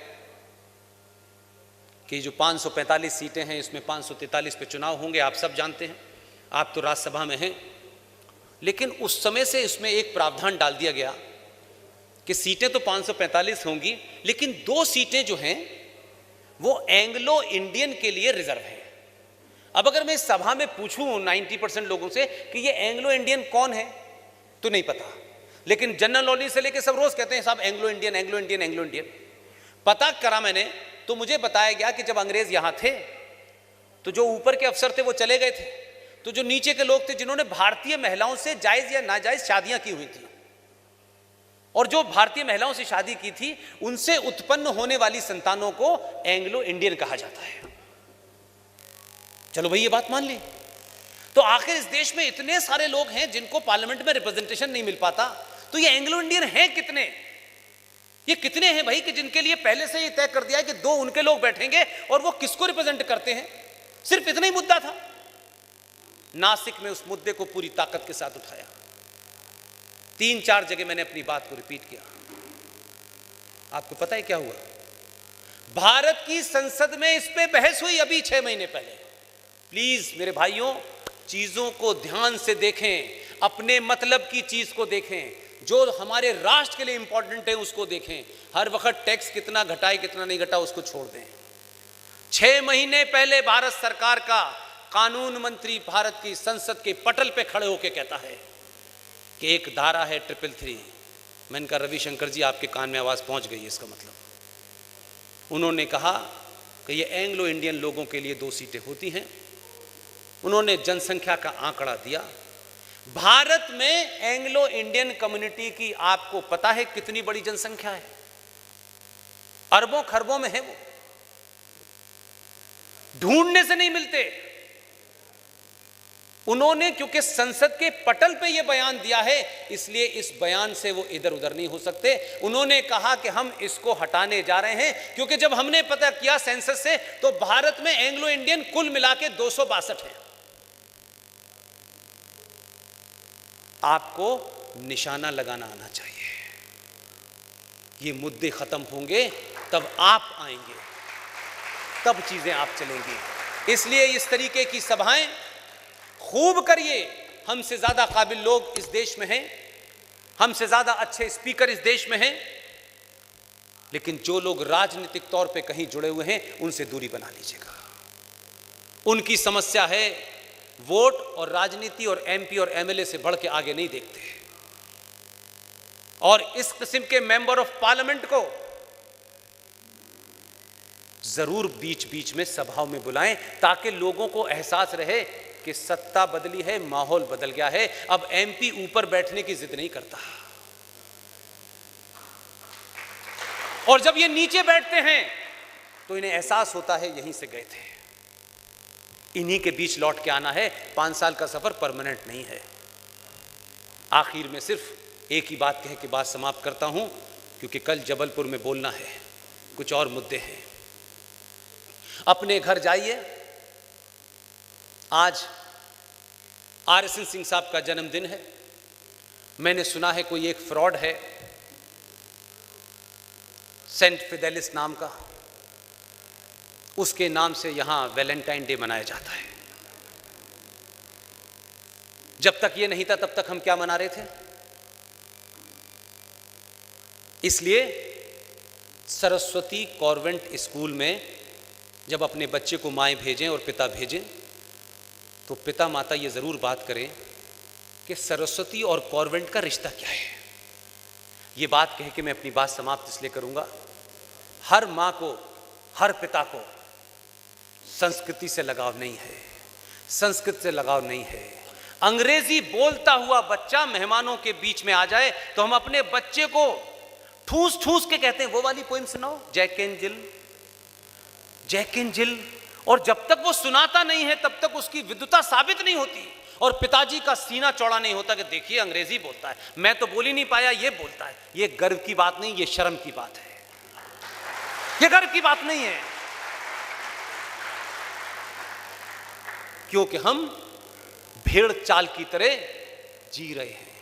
कि जो 545 सीटें हैं इसमें 543 पे चुनाव होंगे, आप सब जानते हैं, आप तो राज्यसभा में हैं। लेकिन उस समय से इसमें एक प्रावधान डाल दिया गया कि सीटें तो 545 होंगी, लेकिन 2 सीटें जो हैं वो एंग्लो इंडियन के लिए रिजर्व है। अब अगर मैं इस सभा में पूछूं 90% लोगों से कि ये एंग्लो इंडियन कौन है, तो नहीं पता। लेकिन जनरल नॉलेज से लेके सब रोज कहते हैं साहब Anglo Indian Anglo Indian Anglo Indian. पता करा मैंने तो मुझे बताया गया कि जब अंग्रेज यहां थे तो जो ऊपर के अफसर थे वो चले गए थे, तो जो नीचे के लोग थे जिन्होंने भारतीय महिलाओं से जायज या नाजायज शादियां की हुई थी, और जो भारतीय महिलाओं से शादी की थी उनसे उत्पन्न होने वाली संतानों को एंग्लो इंडियन कहा जाता है। चलो भाई ये बात मान ली। तो आखिर इस देश में इतने सारे लोग हैं जिनको पार्लियामेंट में रिप्रेजेंटेशन नहीं मिल पाता, तो ये एंग्लो इंडियन हैं कितने? ये कितने हैं भाई कि जिनके लिए पहले से ये तय कर दिया है कि 2 उनके लोग बैठेंगे और वो किसको रिप्रेजेंट करते हैं? सिर्फ इतना ही मुद्दा था। नासिक में उस मुद्दे को पूरी ताकत के साथ उठाया। 3-4 जगह मैंने अपनी बात को रिपीट किया। आपको पता है क्या हुआ? भारत की संसद में इस पे बहस हुई अभी 6 महीने पहले। प्लीज मेरे भाइयों, चीजों को ध्यान से देखें, अपने मतलब की चीज को देखें, जो हमारे राष्ट्र के लिए इंपॉर्टेंट है उसको देखें। हर वक्त टैक्स कितना घटाए कितना नहीं घटा उसको छोड़ दें। 6 महीने पहले भारत सरकार का कानून मंत्री भारत की संसद के पटल पे खड़े होकर कहता है कि एक धारा है 333। मैंने कहा रविशंकर जी आपके कान में आवाज पहुंच गई है, इसका मतलब उन्होंने कहा कि ये एंग्लो इंडियन लोगों के लिए 2 सीटें होती हैं। उन्होंने जनसंख्या का आंकड़ा दिया। भारत में एंग्लो इंडियन कम्युनिटी की आपको पता है कितनी बड़ी जनसंख्या है? अरबों खरबों में है वो, ढूंढने से नहीं मिलते। उन्होंने क्योंकि संसद के पटल पे ये बयान दिया है इसलिए इस बयान से वो इधर उधर नहीं हो सकते। उन्होंने कहा कि हम इसको हटाने जा रहे हैं क्योंकि जब हमने पता किया सेंसस से तो भारत में एंग्लो इंडियन कुल मिला के 262 है। आपको निशाना लगाना आना चाहिए। ये मुद्दे खत्म होंगे तब आप आएंगे, तब चीजें आप चलेंगी। इसलिए इस तरीके की सभाएं खूब करिए। हमसे ज्यादा काबिल लोग इस देश में हैं, हमसे ज्यादा अच्छे स्पीकर इस देश में हैं, लेकिन जो लोग राजनीतिक तौर पे कहीं जुड़े हुए हैं उनसे दूरी बना लीजिएगा। उनकी समस्या है वोट और राजनीति, और एमपी और एमएलए से बढ़ के आगे नहीं देखते। और इस किस्म के मेंबर ऑफ पार्लियामेंट को जरूर बीच बीच में सभाओं में बुलाएं ताकि लोगों को एहसास रहे कि सत्ता बदली है, माहौल बदल गया है। अब एमपी ऊपर बैठने की जिद नहीं करता, और जब ये नीचे बैठते हैं तो इन्हें एहसास होता है यहीं से गए थे। इन्हीं के बीच लौट के आना है। 5 साल का सफर परमानेंट नहीं है। आखिर में सिर्फ एक ही बात कह के बात समाप्त करता हूं, क्योंकि कल जबलपुर में बोलना है, कुछ और मुद्दे हैं। अपने घर जाइए। आज RSN सिंह साहब का जन्मदिन है। मैंने सुना है कोई एक फ्रॉड है सेंट फिडेलिस नाम का, उसके नाम से यहां वैलेंटाइन डे मनाया जाता है। जब तक ये नहीं था तब तक हम क्या मना रहे थे? इसलिए सरस्वती कॉन्वेंट स्कूल में जब अपने बच्चे को माएँ भेजें और पिता भेजें, तो पिता माता ये जरूर बात करें कि सरस्वती और कॉन्वेंट का रिश्ता क्या है। ये बात कह के मैं अपनी बात समाप्त इसलिए करूंगा, हर मां को, हर पिता को संस्कृति से लगाव नहीं है, संस्कृत से लगाव नहीं है। अंग्रेजी बोलता हुआ बच्चा मेहमानों के बीच में आ जाए तो हम अपने बच्चे को ठूस ठूस के कहते हैं, वो वाली पोएम सुनाओ, Jack and Jill, Jack and Jill. और जब तक वो सुनाता नहीं है तब तक उसकी विद्वता साबित नहीं होती, और पिताजी का सीना चौड़ा नहीं होता कि देखिए अंग्रेजी बोलता है, मैं तो बोल ही नहीं पाया, ये बोलता है। ये गर्व की बात नहीं, ये शर्म की बात है, ये गर्व की बात नहीं है। क्योंकि हम भेड़ चाल की तरह जी रहे हैं।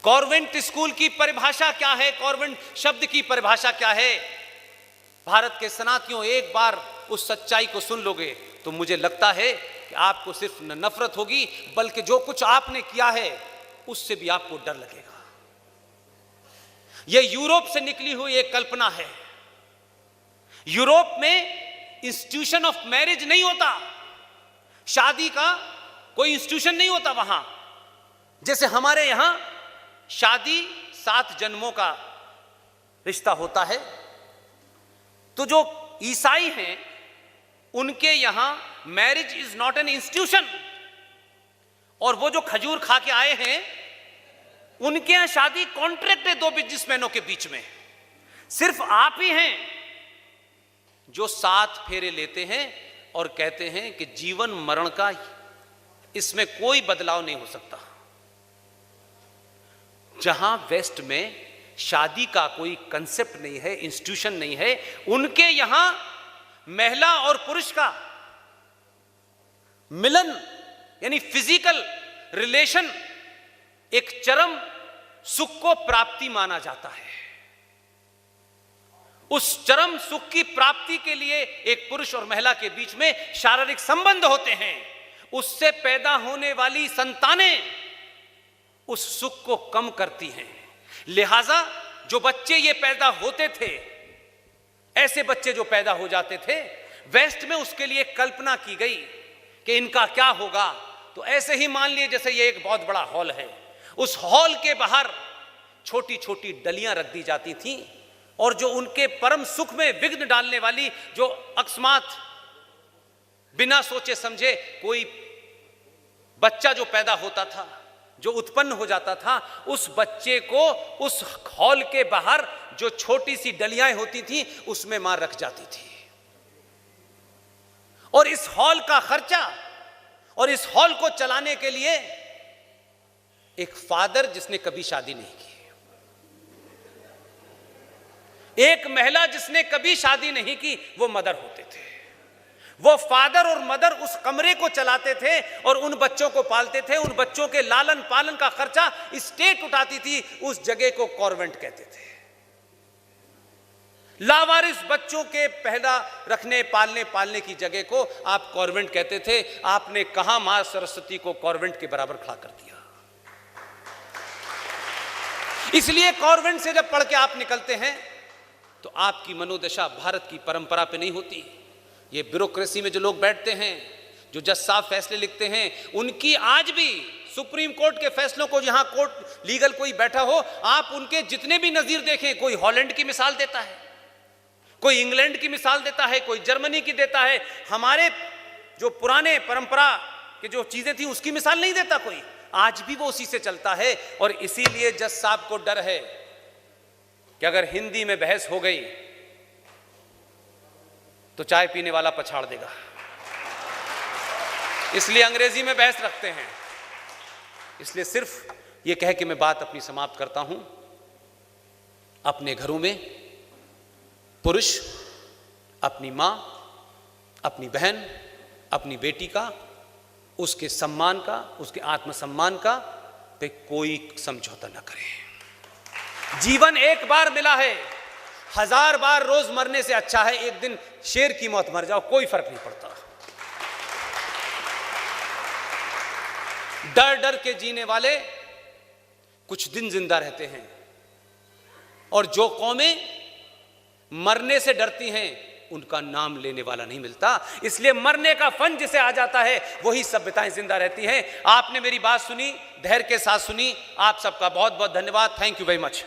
कॉन्वेंट स्कूल की परिभाषा क्या है? कॉन्वेंट शब्द की परिभाषा क्या है? भारत के सनातनियों, एक बार उस सच्चाई को सुन लोगे तो मुझे लगता है कि आपको सिर्फ नफरत होगी, बल्कि जो कुछ आपने किया है उससे भी आपको डर लगेगा। यह यूरोप से निकली हुई एक कल्पना है। यूरोप में इंस्टीट्यूशन ऑफ मैरिज नहीं होता, शादी का कोई इंस्टीट्यूशन नहीं होता वहां। जैसे हमारे यहां शादी 7 जन्मों का रिश्ता होता है, तो जो ईसाई हैं उनके यहां marriage is not an institution. और वो जो खजूर खा के आए हैं उनके यहां शादी कॉन्ट्रैक्ट है 2 बिजनेसमैनों के बीच में। सिर्फ आप ही हैं जो 7 फेरे लेते हैं और कहते हैं कि जीवन मरण का इसमें कोई बदलाव नहीं हो सकता। जहां वेस्ट में शादी का कोई कंसेप्ट नहीं है, इंस्टीट्यूशन नहीं है, उनके यहां महिला और पुरुष का मिलन यानी फिजिकल रिलेशन एक चरम सुख को प्राप्ति माना जाता है। उस चरम सुख की प्राप्ति के लिए एक पुरुष और महिला के बीच में शारीरिक संबंध होते हैं। उससे पैदा होने वाली संतानें उस सुख को कम करती हैं। लिहाजा जो बच्चे ये पैदा होते थे, ऐसे बच्चे जो पैदा हो जाते थे, वेस्ट में उसके लिए कल्पना की गई कि इनका क्या होगा। तो ऐसे ही मान लिए जैसे ये एक बहुत बड़ा हॉल है, उस हॉल के बाहर छोटी छोटी डलियां रख दी जाती थीं, और जो उनके परम सुख में विघ्न डालने वाली, जो अकस्मात बिना सोचे समझे कोई बच्चा जो पैदा होता था, जो उत्पन्न हो जाता था, उस बच्चे को उस हॉल के बाहर जो छोटी सी डलियां होती थी उसमें मां रख जाती थी। और इस हॉल का खर्चा और इस हॉल को चलाने के लिए एक फादर जिसने कभी शादी नहीं की, एक महिला जिसने कभी शादी नहीं की, वो मदर होते थे। वो फादर और मदर उस कमरे को चलाते थे और उन बच्चों को पालते थे। उन बच्चों के लालन पालन का खर्चा स्टेट उठाती थी। उस जगह को कॉन्वेंट कहते थे। लावारिस बच्चों के पहला रखने पालने की जगह को आप कॉन्वेंट कहते थे। आपने कहां मां सरस्वती को कॉन्वेंट के बराबर खड़ा कर दिया। इसलिए कॉन्वेंट से जब पढ़ के आप निकलते हैं तो आपकी मनोदशा भारत की परंपरा पे नहीं होती। ये ब्यूरोक्रेसी में जो लोग बैठते हैं, जो जज साहब फैसले लिखते हैं, उनकी आज भी सुप्रीम कोर्ट के फैसलों को, जहां कोर्ट लीगल कोई बैठा हो, आप उनके जितने भी नजीर देखें, कोई हॉलैंड की मिसाल देता है, कोई इंग्लैंड की मिसाल देता है, कोई जर्मनी की देता है, हमारे जो पुराने परंपरा की जो चीजें थी उसकी मिसाल नहीं देता कोई। आज भी वो उसी से चलता है। और इसीलिए जज साहब को डर है कि अगर हिंदी में बहस हो गई तो चाय पीने वाला पछाड़ देगा। इसलिए अंग्रेजी में बहस रखते हैं। इसलिए सिर्फ ये कह के मैं बात अपनी समाप्त करता हूं, अपने घरों में पुरुष अपनी मां, अपनी बहन, अपनी बेटी का, उसके सम्मान का, उसके आत्मसम्मान का पे कोई समझौता न करें। जीवन एक बार मिला है, 1000 बार रोज मरने से अच्छा है एक दिन शेर की मौत मर जाओ, कोई फर्क नहीं पड़ता। डर डर के जीने वाले कुछ दिन जिंदा रहते हैं, और जो कौमें मरने से डरती हैं उनका नाम लेने वाला नहीं मिलता। इसलिए मरने का फन जिसे आ जाता है वही सभ्यताएं जिंदा रहती हैं। आपने मेरी बात सुनी, धैर्य के साथ सुनी। आप सबका बहुत बहुत धन्यवाद। Thank you very much.